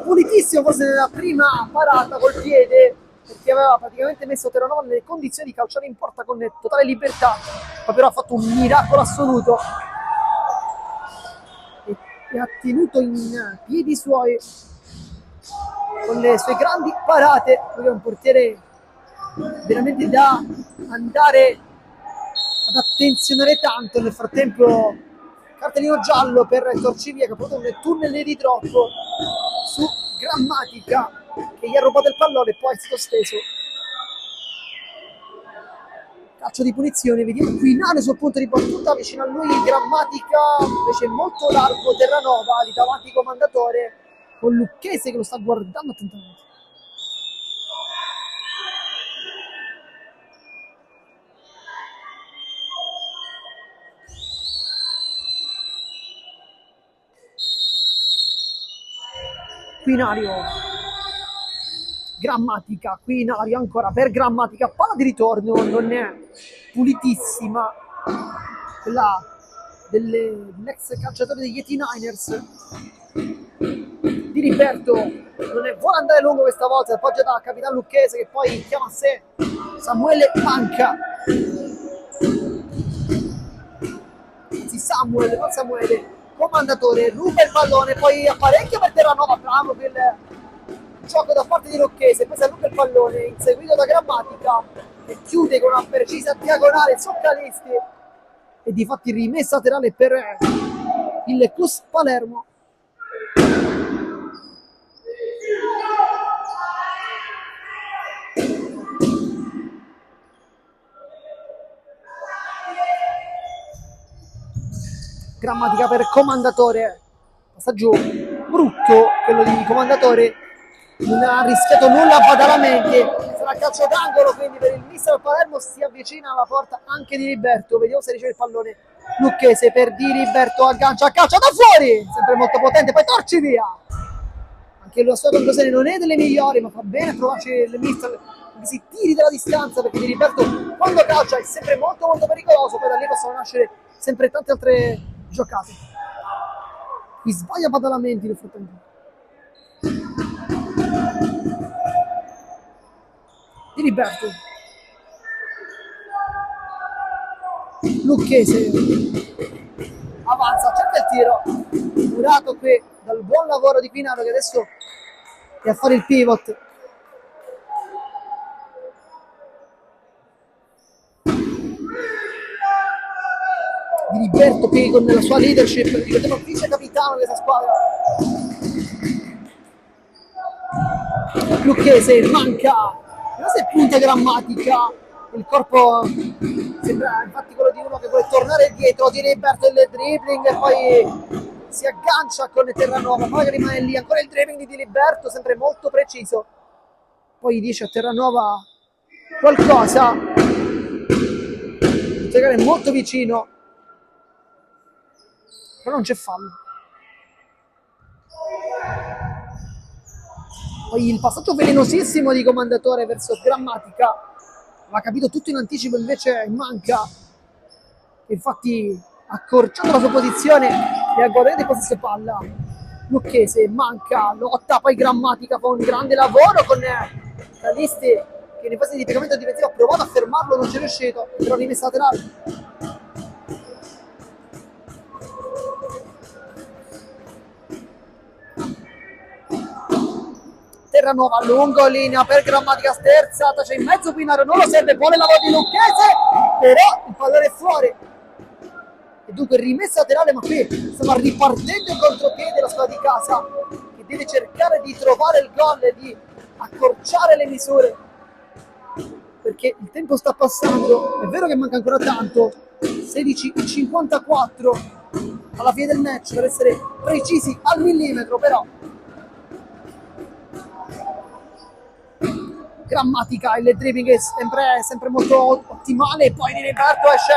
pulitissimo forse nella prima parata col piede, perché aveva praticamente messo Terranova nelle condizioni di calciare in porta con totale libertà, ma però ha fatto un miracolo assoluto e ha tenuto in piedi suoi con le sue grandi parate. Lui è un portiere veramente da andare ad attenzionare tanto. Nel frattempo cartellino giallo per Torcivia, che ha fatto un tunnel di troppo su Grammatica, che gli ha rubato il pallone e poi è stato steso. Calcio di punizione, vediamo Quinario sul punto di battuta, vicino a lui Grammatica, invece molto largo Terranova, lì davanti comandatore con Lucchese che lo sta guardando attentamente. Quinario, Grammatica, Quinario ancora per Grammatica, palla di ritorno, non è pulitissima, quella dell'ex calciatore degli 89ers. Di Liberto vuole andare lungo questa volta, appoggia da capitano Lucchese che poi chiama a sé Samuele Manca. Anzi Samuele, non Samuele. Comandatore ruba il pallone, poi apparecchia per Terranova, bravo per il gioco da parte di Lucchese, poi si ruba il pallone, inseguito da Grammatica e chiude con una precisa diagonale su Calisti e di fatti rimessa laterale per il Cus Palermo. Grammatica per comandatore, passaggio brutto quello di comandatore, non ha rischiato nulla Badalamente, sarà calcio d'angolo quindi per il mister Palermo. Si avvicina alla porta anche di Liberto, vediamo se riceve il pallone Lucchese per Di Liberto, aggancia, calcia da fuori, sempre molto potente, poi Torci via. Anche la sua conclusione non è delle migliori, ma fa bene a provarci il mister, che si tiri dalla distanza, perché Di Liberto quando calcia è sempre molto molto pericoloso, poi da lì possono nascere sempre tante altre giocate. Qui sbaglia Badalamenti nel frattempo. Di Liberto, Lucchese avanza, cerca il tiro, curato qui dal buon lavoro di Quinario che adesso è a fare il pivot. Di Liberto che con la sua leadership diventa vice capitano di questa squadra. Lucchese manca, non si punta Grammatica, il corpo Sembra infatti quello di uno che vuole tornare dietro, di Liberto il dribbling e poi si aggancia con Terranova, poi rimane lì ancora il dribbling di Liberto, sempre molto preciso. Poi dice a Terranova qualcosa, il giocare è molto vicino, però non c'è fallo. Poi il passaggio velenosissimo di Comandatore verso Grammatica, l'ha capito tutto in anticipo, invece manca, infatti accorciando la sua posizione e a guardare di possesso palla. Lucchese manca, lotta, poi Grammatica fa un grande lavoro con Calisti che in fase di piegamento difensivo ha provato a fermarlo, non ci è riuscito, però rimessa laterale. Terranova lungo, linea per Grammatica sterzata, c'è in mezzo Quinario, non lo serve, vuole la lavoro di Lucchese, però il pallone è fuori. E dunque rimessa laterale, ma qui stava ripartendo il contropiede la squadra di casa, che deve cercare di trovare il gol e di accorciare le misure, perché il tempo sta passando, è vero che manca ancora tanto, 16:54 alla fine del match, per essere precisi al millimetro, però Grammatica, il dribbling è sempre molto ottimale, poi Di Liberto esce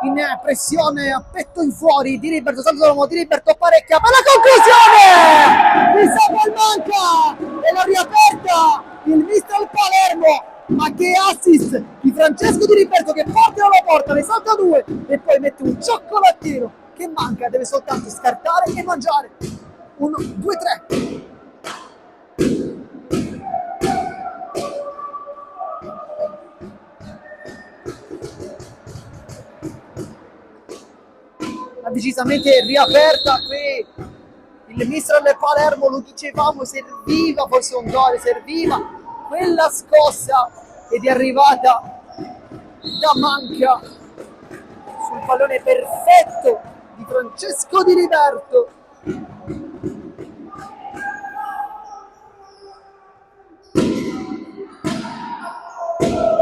in pressione a petto in fuori, Di Liberto, salto Di Liberto parecchia per la conclusione, mi salva il manca e l'ha riaperta il mister Palermo, ma che assist di Francesco Di Liberto che porta alla porta, ne salta due e poi mette un cioccolatino che manca, deve soltanto scartare e mangiare. 1, 2, 3. Decisamente riaperta qui il mister del Palermo, lo dicevamo, serviva forse un gol, serviva quella scossa ed è arrivata da manca sul pallone perfetto di Francesco Di Liberto.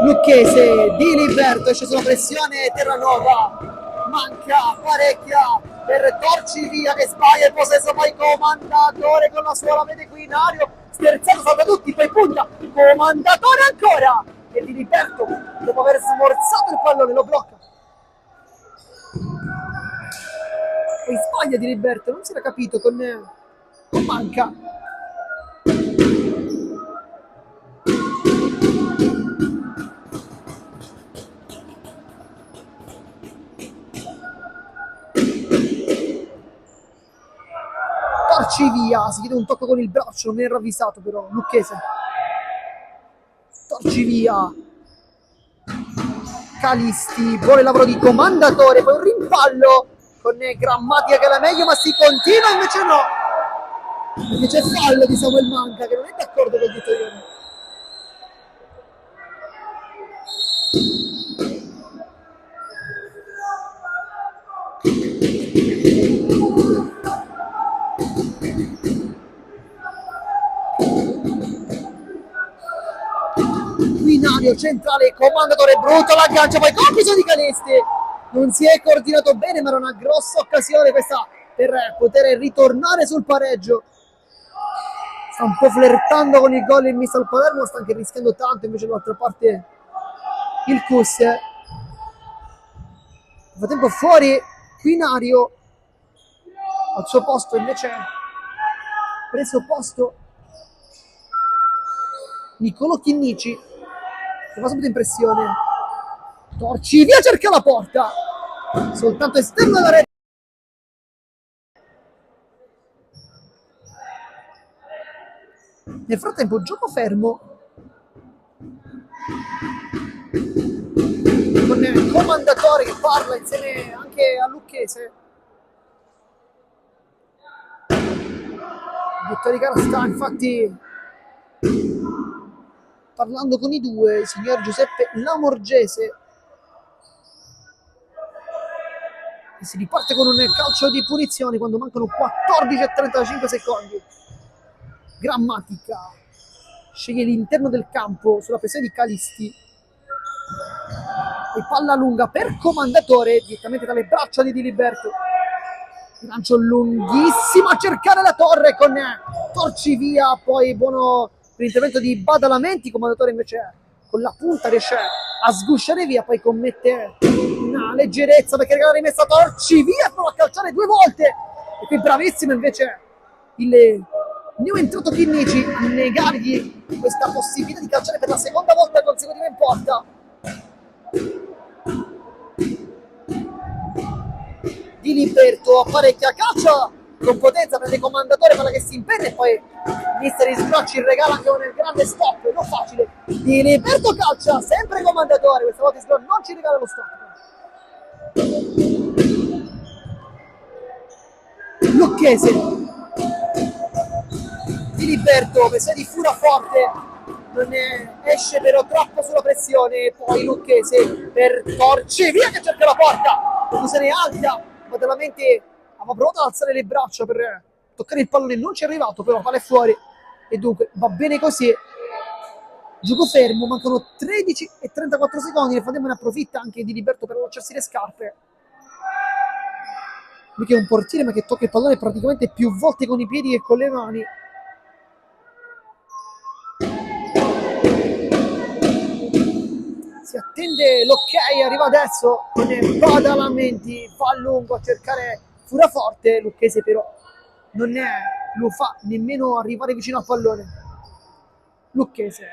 Lucchese, Di Liberto esce sulla pressione, Terranova manca parecchia per Torcivia che sbaglia il possesso, poi Comandatore con la sua, la vede Quinario, sterzato, salva tutti, poi punta, Comandatore ancora, e Di Liberto dopo aver smorzato il pallone lo blocca, poi sbaglia Di Liberto, non si era capito con manca. Torcivia, si chiede un tocco con il braccio, non mi era avvisato però, Lucchese. Torcivia. Calisti, vuole il lavoro di Comandatore, poi un rimpallo con Grammatica che è la meglio, ma si continua, invece no. Perché c'è fallo di Samuel Manca, che non è d'accordo col Vittoriano. Quinario centrale, Comandatore brutto, l'aggancia, poi compito di Calesti, non si è coordinato bene, ma era una grossa occasione questa per poter ritornare sul pareggio. Sta un po' flirtando con il gol in messa al Palermo, sta anche rischiando tanto, invece dall'altra parte il Cus. Nel frattempo fuori Quinario, al suo posto invece preso posto Niccolò Chinnici, che fa subito impressione. Torcivia cerca la porta, soltanto esterno della rete. Nel frattempo gioco fermo con il Comandatore che parla insieme anche a Lucchese. Il direttore di gara sta infatti parlando con i due, il signor Giuseppe Lamorgese, e si riparte con un calcio di punizione quando mancano 14 e 35 secondi. Grammatica sceglie l'interno del campo sulla pressione di Calisti. Poi palla lunga per Commendatore, direttamente dalle braccia di Diliberto. Lancio lunghissimo a cercare la torre con Torcivia, poi buono l'intervento di Badalamenti. Commendatore invece con la punta riesce a sgusciare via, poi commette una leggerezza perché era rimessa Torcivia, prova a calciare 2 volte e qui bravissimo invece il new entrato Chinnici a negargli questa possibilità di calciare per la seconda volta consecutiva in porta. Diliberto apparecchia, calcia con potenza, prende Commendatore, palla che si impegna e poi mister Sgrocci regala anche un grande stop, non facile. Diliberto calcia, sempre Commendatore, questa volta Sgrocci non ci regala lo stop. Lucchese, Diliberto, pressione di Fura forte, non esce però troppo sulla pressione, poi Lucchese per Torcivia che cerca la porta, conclusione alta. Badalamenti aveva provato ad alzare le braccia per toccare il pallone, non ci è arrivato, però la palla è fuori e dunque va bene così. Gioco fermo, mancano 13 e 34 secondi, nel frattempo ne approfitta anche Diliberto per allacciarsi le scarpe. Lui che è un portiere ma che tocca il pallone praticamente più volte con i piedi che con le mani. Si attende l'ok, arriva adesso con Badalamenti, va a lungo a cercare Furaforte, Lucchese però non lo fa nemmeno arrivare vicino al pallone. Lucchese,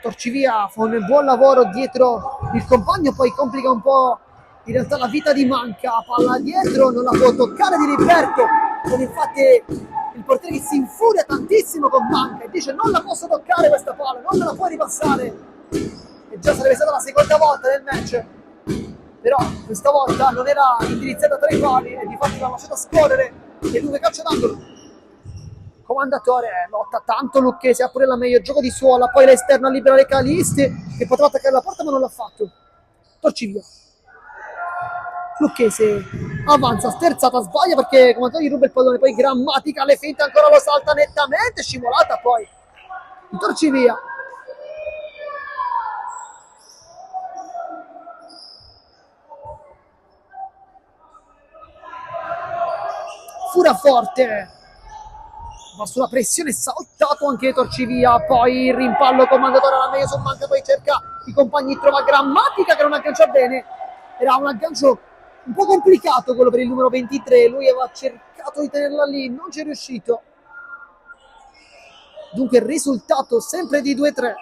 Torcivia fa un buon lavoro dietro il compagno, poi complica un po' in realtà la vita di Manca, palla dietro, non la può toccare Diliberto, con infatti il portiere che si infuria tantissimo con Manca e dice non la posso toccare questa palla, non me la puoi ripassare. E già sarebbe stata la seconda volta del match, però questa volta non era indirizzata tra i pali e di fatto l'ha lasciata scorrere e dunque calcio d'angolo. Commendatore lotta tanto Lucchese, ha pure la meglio gioco di suola, poi l'esterno a liberare Calisti che poteva attaccare la porta ma non l'ha fatto. Torcivia, Lucchese avanza, sterzata, sbaglia perché Commendatore gli ruba il pallone, poi Grammatica le finte, ancora lo salta nettamente, scivolata poi Torcivia. Furaforte va sulla pressione, saltato anche Torcivia, poi il rimpallo Commendatore alla meglio su Manca, poi cerca i compagni, trova Grammatica che non aggancia bene, era un aggancio un po' complicato quello per il numero 23, lui aveva cercato di tenerla lì, non ci è riuscito, dunque il risultato sempre di 2-3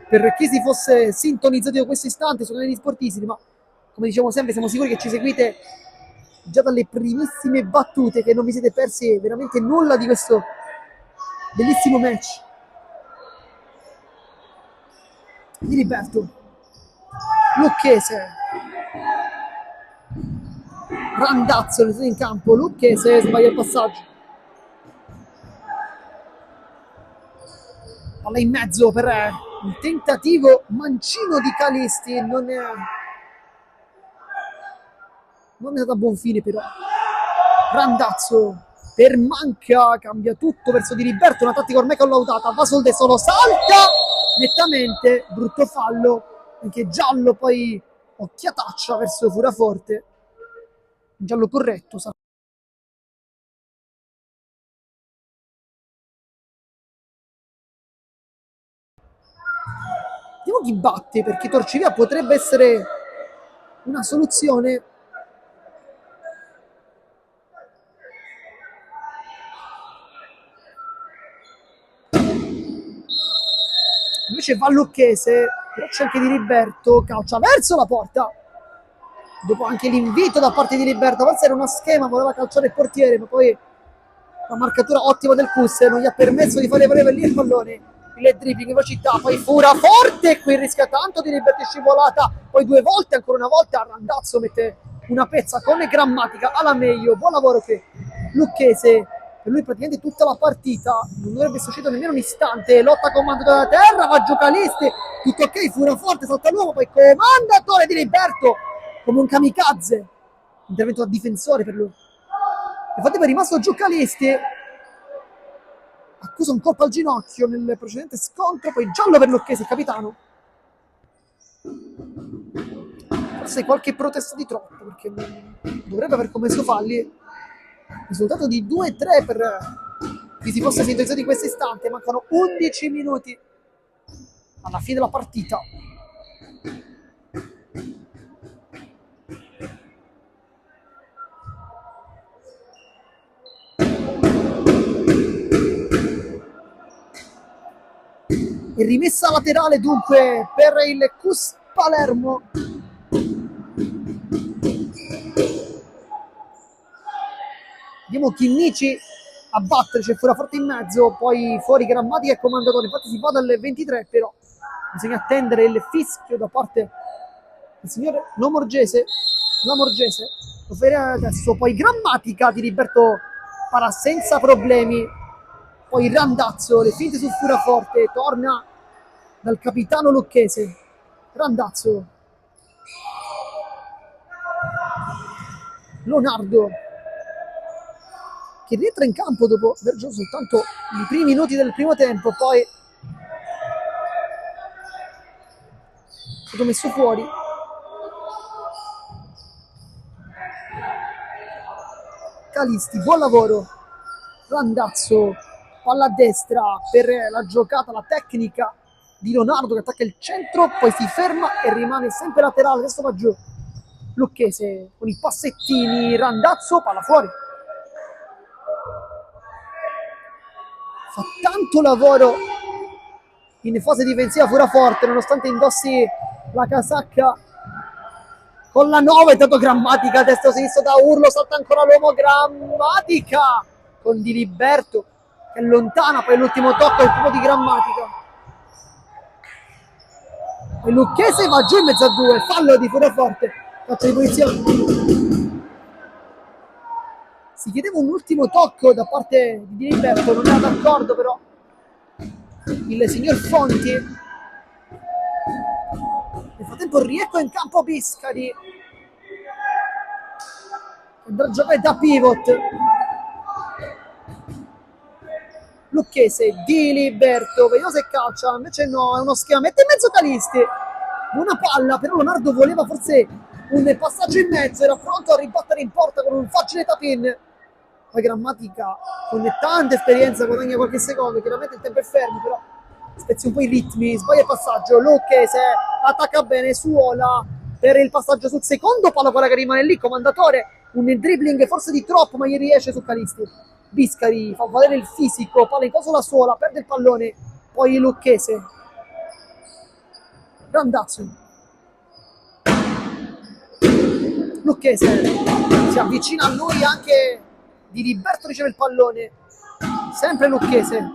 per chi si fosse sintonizzato in questo istante su canali sportivi, ma come diciamo sempre siamo sicuri che ci seguite già dalle primissime battute, che non vi siete persi veramente nulla di questo bellissimo match. Diliberto, Lucchese, Randazzo in campo, Lucchese sbaglia il passaggio, palla in mezzo per il tentativo mancino di Calisti, non è andata a buon fine però. Randazzo per Manca, cambia tutto verso Diliberto, una tattica ormai collaudata, va sul destro, lo salta nettamente, brutto fallo, anche giallo, poi occhiataccia verso Furaforte, giallo corretto. Vediamo chi batte, perché Torcivia potrebbe essere una soluzione. Invece va Lucchese, però c'è anche Diliberto, calcia verso la porta. Dopo anche l'invito da parte di Diliberto, forse era uno schema, voleva calciare il portiere, ma poi la marcatura ottima del Kusse non gli ha permesso di fare valere lì il pallone. Il dribbling in velocità, poi Furaforte, qui rischia tanto, Diliberto è scivolata, poi 2 volte, ancora una volta Randazzo mette una pezza con Grammatica alla meglio, buon lavoro che Lucchese. Per lui praticamente tutta la partita, non dovrebbe essere uscito nemmeno un istante, lotta comando dalla terra, va giù Calisti, tutto ok, Furaforte, salta l'uomo, poi Commendatore Diliberto, come un kamikaze, intervento da difensore per lui. Infatti è rimasto giù Calisti, accusa un colpo al ginocchio nel precedente scontro, poi giallo per Lucchese, il capitano. forse qualche protesta di troppo, perché dovrebbe aver commesso falli. Risultato di 2-3 per chi si fosse sintonizzato in questo istante. Mancano 11 minuti alla fine della partita. E rimessa laterale dunque per il CUS Palermo. Vediamo Chinnici a battere, c'è Furaforte in mezzo, poi fuori Grammatica e Comandatore. Infatti si va dalle 23, però bisogna attendere il fischio da parte del signore Lamorgese. Lo farà adesso, poi Grammatica di Liberto para senza problemi. Poi Randazzo, le finte su Furaforte, torna dal capitano Lucchese. Randazzo. Leonardo, che rientra in campo dopo aver giocato soltanto i primi minuti del primo tempo, poi è stato messo fuori. Calisti, buon lavoro. Randazzo, palla a destra per la giocata, la tecnica di Leonardo che attacca il centro, poi si ferma e rimane sempre laterale. Adesso va giù Lucchese con i passettini. Randazzo, palla fuori. Fa tanto lavoro in fase difensiva Furaforte, nonostante indossi la casacca con la 9. Tanto Grammatica, destro sinistro da urlo, salta ancora l'uomo Grammatica con Di Liberto che allontana, poi l'ultimo tocco è il primo di Grammatica e Lucchese va giù in mezzo a due. Fallo di Furaforte, calcio di punizione. Si chiedeva un ultimo tocco da parte di Liberto, non era d'accordo però il signor Fonti. Nel frattempo riecco in campo Biscari, andrà a giocare da pivot. Lucchese, Di Liberto, vediamo se calcia, invece no, è uno schema, mette in mezzo Calisti, buona palla, però Leonardo voleva forse un passaggio in mezzo, era pronto a ribattere in porta con un facile tap-in. Poi Grammatica con tanta esperienza guadagna qualche secondo, chiaramente il tempo è fermo, però spezzi un po' i ritmi, sbaglia il passaggio. Lucchese attacca bene, Suola per il passaggio sul secondo palo, quella che rimane lì. Comandatore, un dribbling forse di troppo, ma gli riesce su Calisti. Biscari fa valere il fisico, palla in coso la Suola, perde il pallone, poi Lucchese. Randazzo. Lucchese si avvicina a lui, anche Di Liberto riceve il pallone, sempre Lucchese.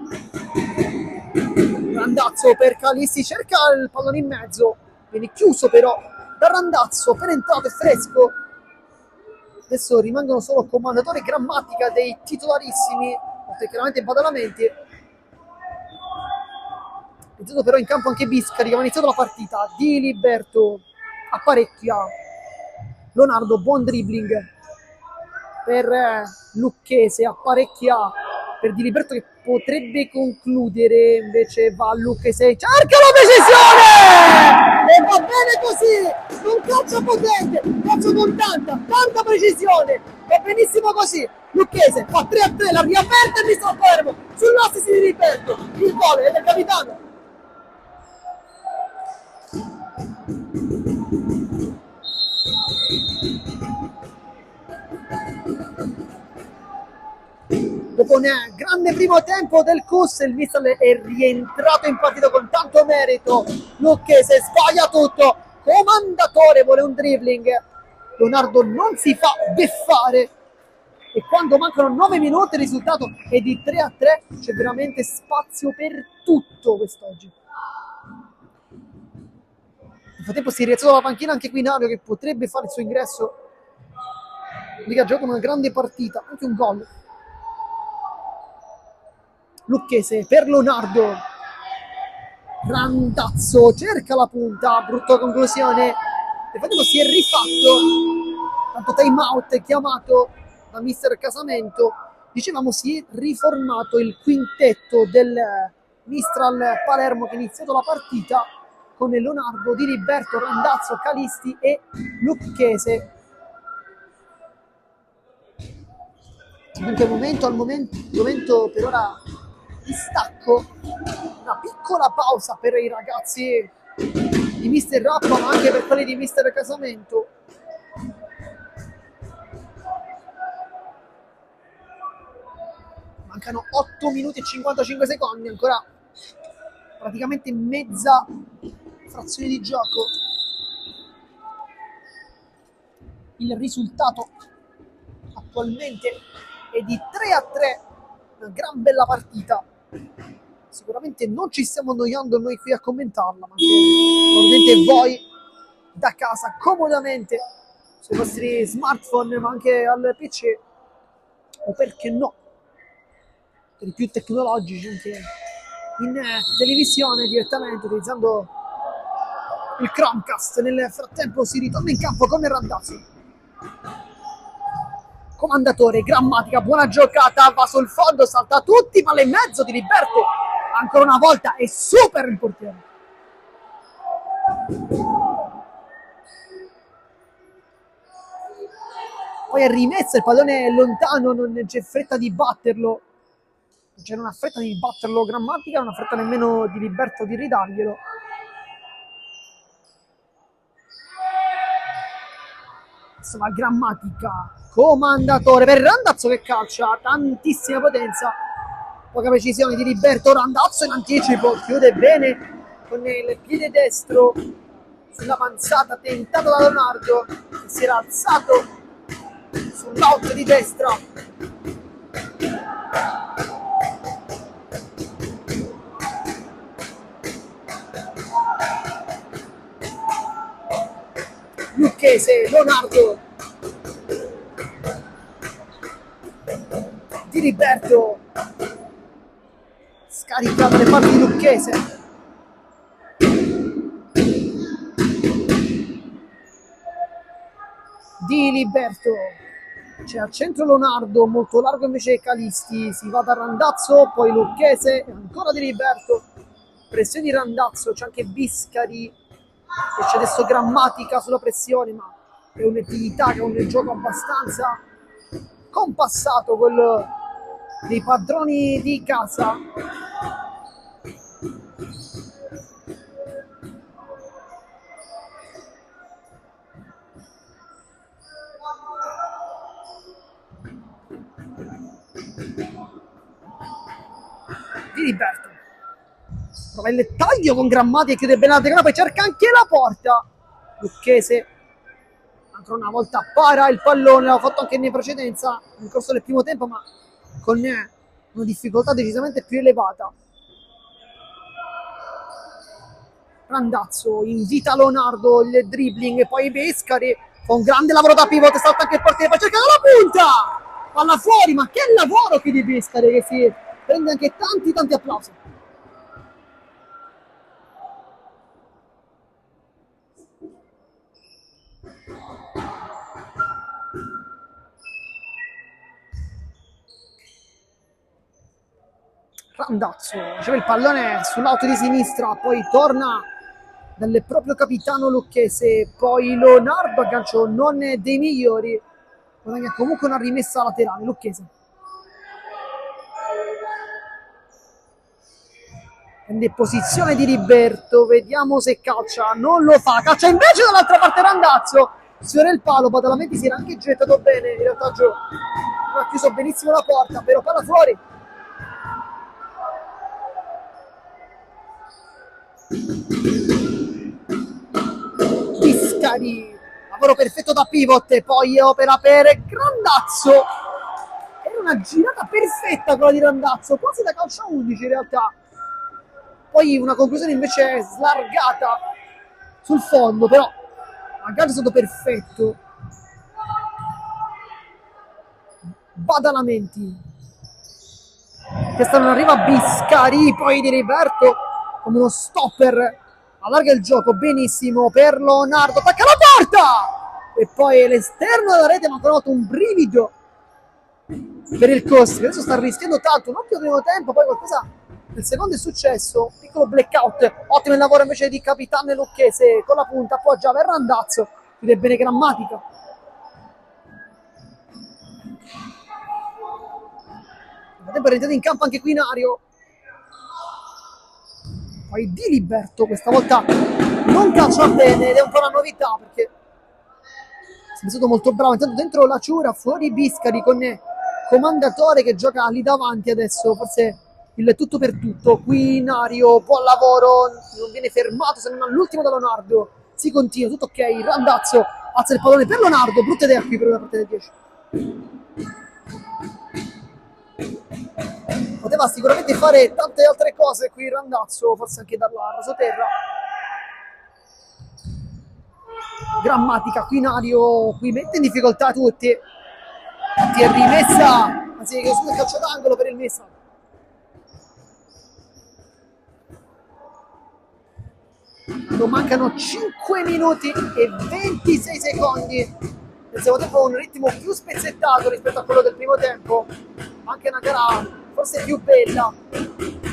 Randazzo per Calisti, cerca il pallone in mezzo, viene chiuso però da Randazzo, appena entrato è fresco. Adesso rimangono solo Comandatore e Grammatica dei titolarissimi, chiaramente in badalamenti. È entrato però in campo anche Biscari, che aveva iniziato la partita. Di Liberto apparecchia. Leonardo, buon dribbling per Lucchese, apparecchia per Di Liberto che potrebbe concludere, invece va Lucchese, cerca la precisione e va bene così, un calcio potente, calcio con tanta precisione, va benissimo così. Lucchese fa 3-3, la riaperta e mi sta fermo sull'assist di Liberto, il gol è del capitano. Dopo un grande primo tempo del CUS, il mister è rientrato in partita con tanto merito. Lucchese sbaglia tutto, Comandatore vuole un dribbling, Leonardo non si fa beffare e quando mancano 9 minuti il risultato è di 3-3. C'è veramente spazio per tutto quest'oggi. Nel frattempo si è rialzato dalla panchina anche Quinario, che potrebbe fare il suo ingresso. Liga gioca una grande partita, anche un gol. Lucchese per Leonardo. Randazzo cerca la punta, brutta conclusione. Nel frattempo si è rifatto, tanto time out chiamato da mister Casamento. Dicevamo si è riformato il quintetto del Mistral Palermo, che ha iniziato la partita con Leonardo, Di Liberto, Randazzo, Calisti e Lucchese. Anche al momento per ora di stacco, una piccola pausa per i ragazzi di Mister Rappa, ma anche per quelli di Mister Casamento. Mancano 8 minuti e 55 secondi, ancora praticamente mezza frazione di gioco. Il risultato attualmente è di 3-3, una gran bella partita. Sicuramente non ci stiamo annoiando noi qui a commentarla, ma probabilmente voi da casa comodamente sui vostri smartphone, ma anche al PC, o perché no, per i più tecnologici anche in televisione direttamente utilizzando il Chromecast. Nel frattempo si ritorna in campo con il Randazzo. Comandatore, Grammatica, buona giocata, va sul fondo, salta tutti, palla in mezzo, Di Liberto ancora una volta e super il portiere. Poi è rimessa, il pallone è lontano, non c'è fretta di batterlo, non c'è una fretta di batterlo Grammatica, non ha fretta nemmeno Di Liberto di ridarglielo. Insomma, Grammatica, comandatore per Randazzo che calcia, tantissima potenza, poca precisione Di Liberto, Randazzo in anticipo, chiude bene con il piede destro sulla manzata tentata da Leonardo, che si era alzato sull'out di destra. Lucchese, Leonardo, Di Liberto, scaricato le parti di Lucchese. Di Liberto, c'è al centro Leonardo, molto largo invece Calisti, si va da Randazzo, poi Lucchese, ancora Di Liberto, pressione di Randazzo, c'è anche Biscari, e c'è adesso Grammatica sulla pressione, ma è un'attività che è un gioco abbastanza compassato, quello dei padroni di casa. Di Liberto prova il taglio con Grammatica, chiude bene la tegola, poi cerca anche la porta. Lucchese ancora una volta para il pallone, l'ha fatto anche in precedenza nel corso del primo tempo, ma con una difficoltà decisamente più elevata. Randazzo invita Leonardo, il dribbling, e poi Biscari fa un grande lavoro da pivote, salta anche il portiere, poi cerca la punta, palla fuori, ma che lavoro che di Biscari, che si prende anche tanti applausi. Randazzo riceve il pallone sull'auto di sinistra, poi torna dal proprio capitano Lucchese, poi Leonardo, aggancio non dei migliori, guadagna comunque una rimessa laterale. Lucchese prende posizione Di Liberto, vediamo se calcia, non lo fa, calcia invece dall'altra parte Randazzo, sfiora il palo, Badalamenti si era anche gettato bene, in realtà non ha chiuso benissimo la porta, però palla fuori. Biscari, lavoro perfetto da pivot, poi opera per Randazzo, era una girata perfetta quella di Randazzo, quasi da calcio 11 in realtà, poi una conclusione invece slargata sul fondo, però l'aggancio è stato perfetto. Badalamenti, questa non arriva, Biscari, poi Di Liberto come uno stopper allarga il gioco benissimo per Leonardo, attacca la porta e poi l'esterno della rete, ma ancora una volta un brivido per il Costi, adesso sta rischiando tanto, un occhio al primo tempo, poi qualcosa Il secondo è successo, piccolo blackout, ottimo il lavoro invece di Capitano Lucchese con la punta, appoggiava il Randazzo, chiude bene Grammatica. Nel tempo è rientrato in campo anche Quinario. Poi Di Liberto questa volta non calcia bene ed è un po' una novità perché è stato molto bravo. Intanto dentro la Ciura, fuori Biscari con Comandatore che gioca lì davanti adesso, forse il tutto per tutto. Quinario, buon lavoro, non viene fermato se non all'ultimo da Leonardo. Si continua, tutto ok. Randazzo alza il pallone per Leonardo, brutte idea qui per la parte del 10. Poteva sicuramente fare tante altre cose qui Randazzo, forse anche dalla rasoterra. Grammatica, Quinario qui mette in difficoltà tutti. Ti è rimessa, anzi che scusa il calcio d'angolo per il Messa. Non mancano 5 minuti e 26 secondi. Nel secondo tempo un ritmo più spezzettato rispetto a quello del primo tempo. Anche una gara forse più bella.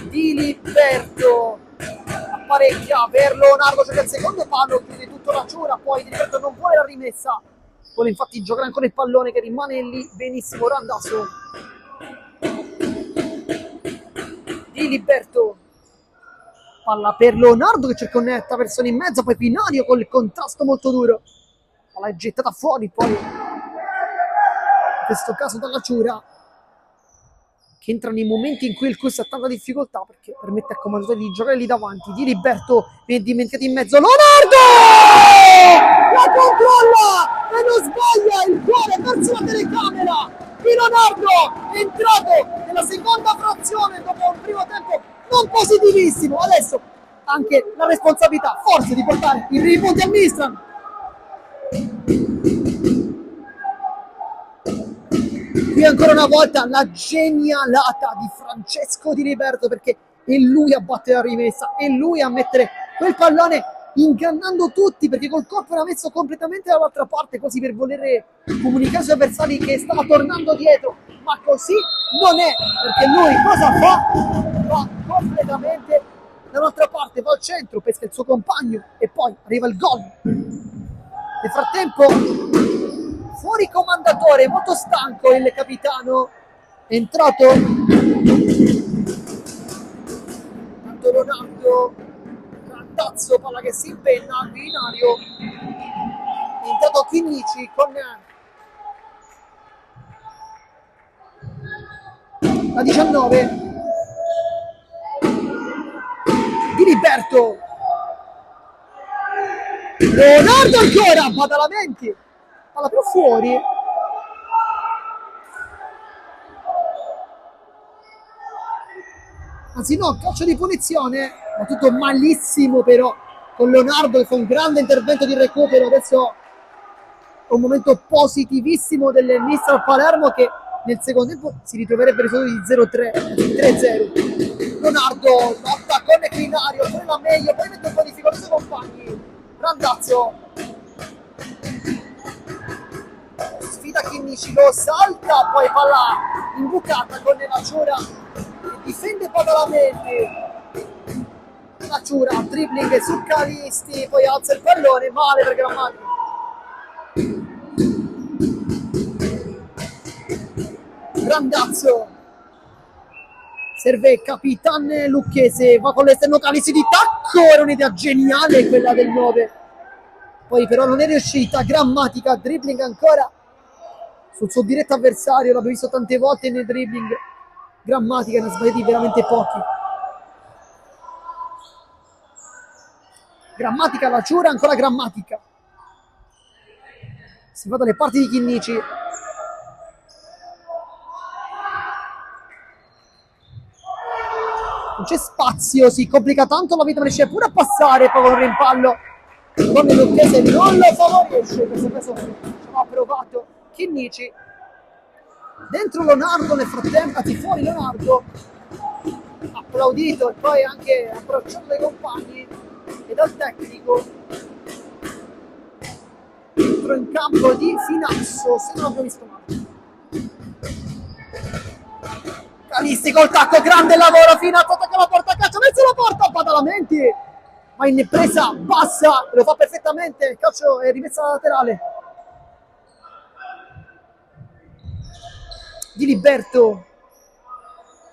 Di Liberto apparecchia per Leonardo, c'è il secondo palo, chiude tutto la Ciura, poi Di Liberto non vuole la rimessa, vuole infatti giocare ancora il pallone che rimane lì, benissimo Randazzo. Di Liberto, palla per Leonardo che cerca un netta persona in mezzo, poi Quinario con il contrasto molto duro, palla è gettata fuori, poi in questo caso dalla Ciura, che entra nei momenti in cui il Cus ha tanta difficoltà perché permette al Comandatore di giocare lì davanti. Di Liberto viene dimenticato in mezzo, Leonardo la controlla e non sbaglia, il cuore verso la telecamera di Leonardo, è entrato nella seconda frazione dopo un primo tempo non positivissimo. Adesso anche la responsabilità forse di portare i ripunti al Mistran. Qui ancora una volta la genialata di Francesco Di Liberto, perché è lui a battere la rimessa, è lui a mettere quel pallone ingannando tutti, perché col corpo era messo completamente dall'altra parte, quasi per voler comunicare ai suoi avversari che stava tornando dietro, ma così non è, perché lui cosa fa? Va completamente dall'altra parte, va al centro, pesca il suo compagno e poi arriva il gol. Nel frattempo fuori Comandatore, molto stanco il capitano, è entrato tanto Leonardo, Randazzo, palla che si impenna, Quinario, è entrato Chinnici con la 19, Di Liberto, Leonardo ancora, Badalamenti, palla più fuori, anzi no, calcio di punizione, ma tutto malissimo però con Leonardo che fa un grande intervento di recupero. Adesso è un momento positivissimo del Mistral Palermo che nel secondo tempo si ritroverebbe il risultato di 3-0. Leonardo lotta con Quinario, poi la meglio, poi mette un po' di difficoltà ai suoi compagni. Randazzo sfida Chinnici, lo salta, poi palla imbucata con la Ciura che difende Badalamenti. La Ciura, dribbling su Calisti, poi alza il pallone, male per Grammatica. Randazzo serve Capitano Lucchese, va con l'esterno Calisti di tacco, era un'idea geniale quella del 9, poi però non è riuscita. Grammatica, dribbling ancora sul suo diretto avversario, l'abbiamo visto tante volte nei dribbling. Grammatica ne ha sbagliati veramente pochi. Grammatica, la Ciura, ancora Grammatica, si va dalle parti di Chinnici, non c'è spazio, si complica tanto la vita, ma riesce pure a passare, poi con un rimpallo con Lucchese non lo favorisce, in questo caso ci ha provato Chinnici. Dentro Leonardo nel frattempo, anzi fuori Leonardo, applaudito e poi anche approcciato dai compagni e dal tecnico. Dentro in campo di Finasso, se non abbiamo visto male. Calisti col tacco, grande lavoro, fino a attacca la porta, calcio verso la porta, Badalamenti, ma in presa bassa, lo fa perfettamente, il calcio è rimessa alla laterale. Diliberto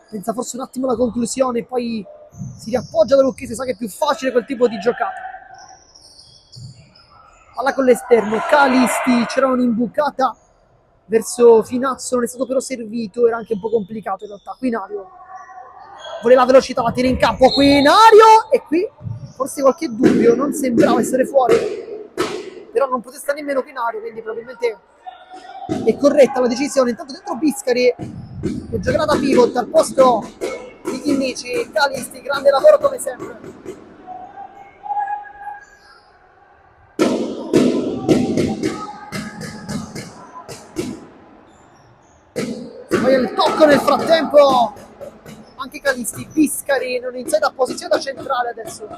pensa forse un attimo alla conclusione, poi si riappoggia da Lucchese, sa che è più facile quel tipo di giocata. Palla con l'esterno, Calisti, c'era un'imbucata verso Finazzo, non è stato però servito, era anche un po' complicato in realtà. Quinario vuole la velocità, la tiene in campo Quinario, e qui forse qualche dubbio, non sembrava essere fuori, però non protesta nemmeno Quinario, quindi probabilmente è corretta la decisione. Intanto dentro Biscari che giocherà da pivot al posto di Chinnici. Calisti, grande lavoro come sempre. Poi il tocco nel frattempo anche Calisti. Biscari non inside a posizione da centrale adesso.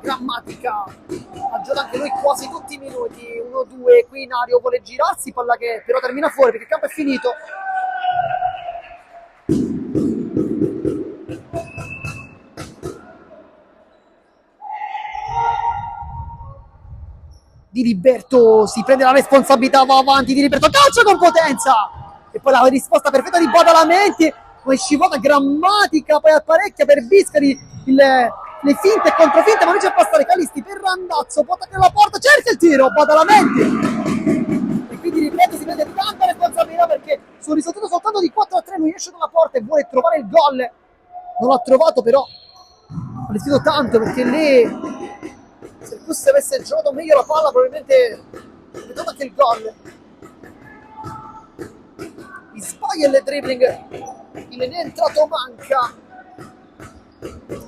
Grammatica ha giocato anche lui quasi tutti i minuti. 1-2, Quinario vuole girarsi, palla che però termina fuori perché il campo è finito. Diliberto si prende la responsabilità, va avanti Diliberto, calcio con potenza, e poi la risposta perfetta di Badalamenti, poi scivolata Grammatica, poi apparecchia per Biscari le finte e controfinte, ma non c'è passare. Calisti per Randazzo, può attaccare la porta, cerca il tiro, Badalamenti, e quindi ripeto, si prende tanta responsabilità perché sono risultato soltanto di 4-3, lui esce dalla porta e vuole trovare il gol, non l'ha trovato, però ha rischiato tanto perché lì, se il Cus avesse giocato meglio la palla, probabilmente vedo anche il gol. Mi sbaglia il dribbling, il ne è entrato, manca.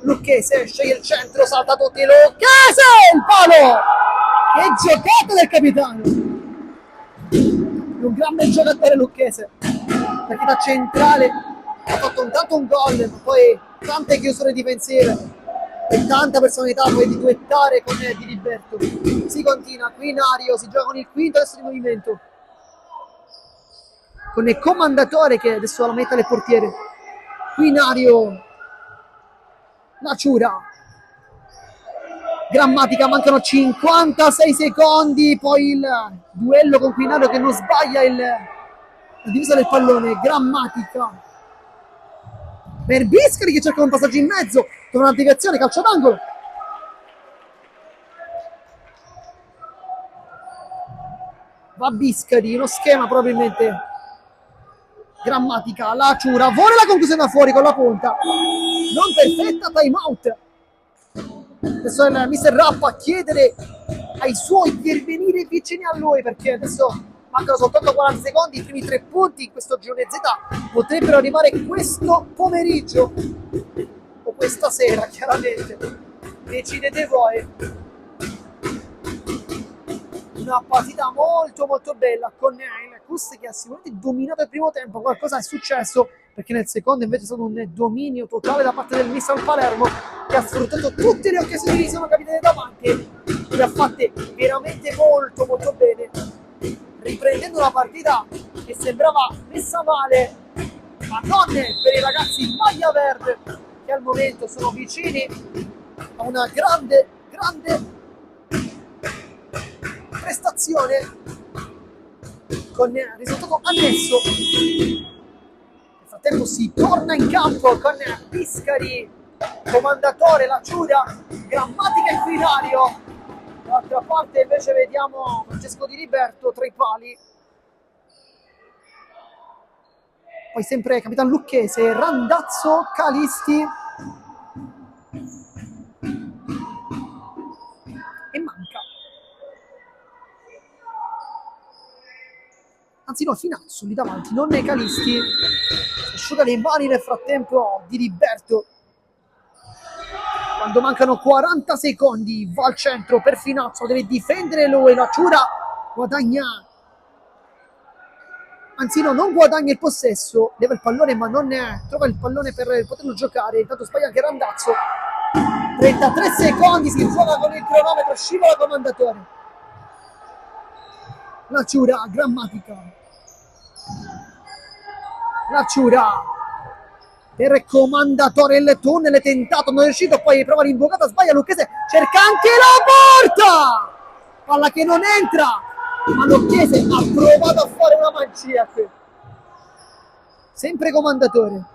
Lucchese sceglie il centro, salta tutti, Lucchese, il palo! Che giocata del capitano! Un grande giocatore Lucchese, perché da centrale ha fatto intanto un gol, ma poi tante chiusure difensive e tanta personalità poi di duettare con Diliberto. Si continua, Quinario si gioca con il quinto adesso di movimento, con il Comandatore che adesso la mette alle portiere. Quinario, Naciura, Grammatica, mancano 56 secondi, poi il duello con Quinario che non sbaglia la divisa del pallone. Grammatica per Biscari che cerca un passaggio in mezzo con una deviazione, calcio d'angolo. Va Biscari, uno schema probabilmente. Grammatica, la Ciura, vuole la conclusione da fuori con la punta, non perfetta, time out. Adesso è il mister Rappa a chiedere ai suoi di venire vicini a lui, perché adesso mancano soltanto 40 secondi, i primi 3 punti in questo girone Z potrebbero arrivare questo pomeriggio o questa sera, chiaramente decidete voi. Una partita molto molto bella con il Cus che ha sicuramente dominato il primo tempo. Qualcosa è successo perché nel secondo invece è stato un dominio totale da parte del Mister Palermo, che ha sfruttato tutte le occasioni che gli sono capitate davanti e le ha fatte veramente molto molto bene, riprendendo una partita che sembrava messa male, ma non per i ragazzi in maglia verde che al momento sono vicini a una grande prestazione con risultato annesso. Nel frattempo si torna in campo con Biscari, Comandatore, la Ciura, Grammatica e Quinario. Dall'altra parte invece vediamo Francesco Diliberto tra i pali. Poi sempre Capitan Lucchese, Randazzo, Calisti e manca. Anzi no, Finazzo lì davanti, non nei Calisti. Si asciuga le mani nel frattempo Diliberto. Quando mancano 40 secondi va al centro per Finazzo, deve difendere lui, la Ciura guadagna, anzi no, non guadagna il possesso, leva il pallone ma non trova il pallone per poterlo giocare, intanto sbaglia anche Randazzo. 33 secondi, si gioca con il cronometro, scivola Comandatore. La Ciura, Grammatica. la Ciura per Commendatore, il tunnel è tentato, non è riuscito, poi prova l'imbocata, sbaglia Lucchese, cerca anche la porta, palla che non entra, ma Lucchese ha provato a fare una magia qui, sempre Commendatore.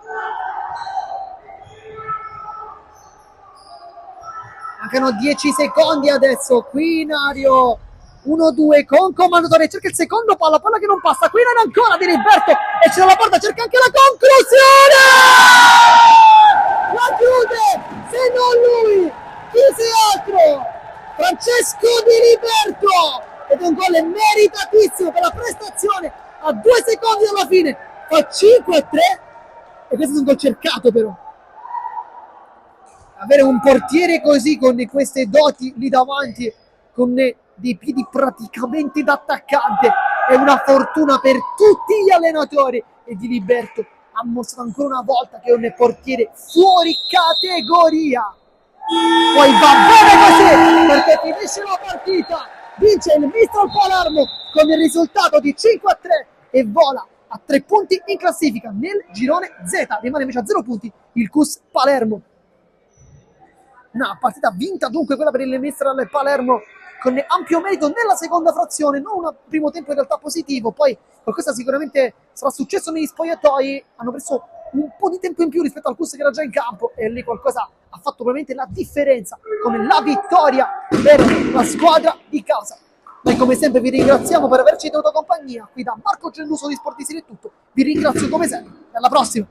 Mancano 10 secondi adesso, Quinario 1-2 con Commendatore, cerca il secondo palla che non passa, Quinario ancora di Liberto e c'è la porta, cerca anche la conclusione, la chiude, se non lui, chi se altro, Francesco Di Liberto, ed è un gol meritatissimo per la prestazione a 2 secondi dalla fine, fa 5-3 e questo è un gol cercato però. Avere un portiere così, con queste doti lì davanti, con dei piedi praticamente da attaccante, è una fortuna per tutti gli allenatori, e Di Liberto ha mostrato ancora una volta che è un portiere fuori categoria. Poi va bene così, perché finisce la partita, vince il Mistral Palermo con il risultato di 5-3 e vola a 3 punti in classifica nel girone Z, rimane invece a 0 punti il CUS Palermo. Una partita vinta dunque quella per il Mistral Palermo, con ampio merito nella seconda frazione, non un primo tempo in realtà positivo, poi qualcosa sicuramente sarà successo negli spogliatoi, hanno preso un po' di tempo in più rispetto al CUS che era già in campo e lì qualcosa ha fatto probabilmente la differenza, come la vittoria per la squadra di casa. Noi come sempre vi ringraziamo per averci tenuto compagnia, qui da Marco Genduso di Sportissimi è tutto, vi ringrazio come sempre, alla prossima!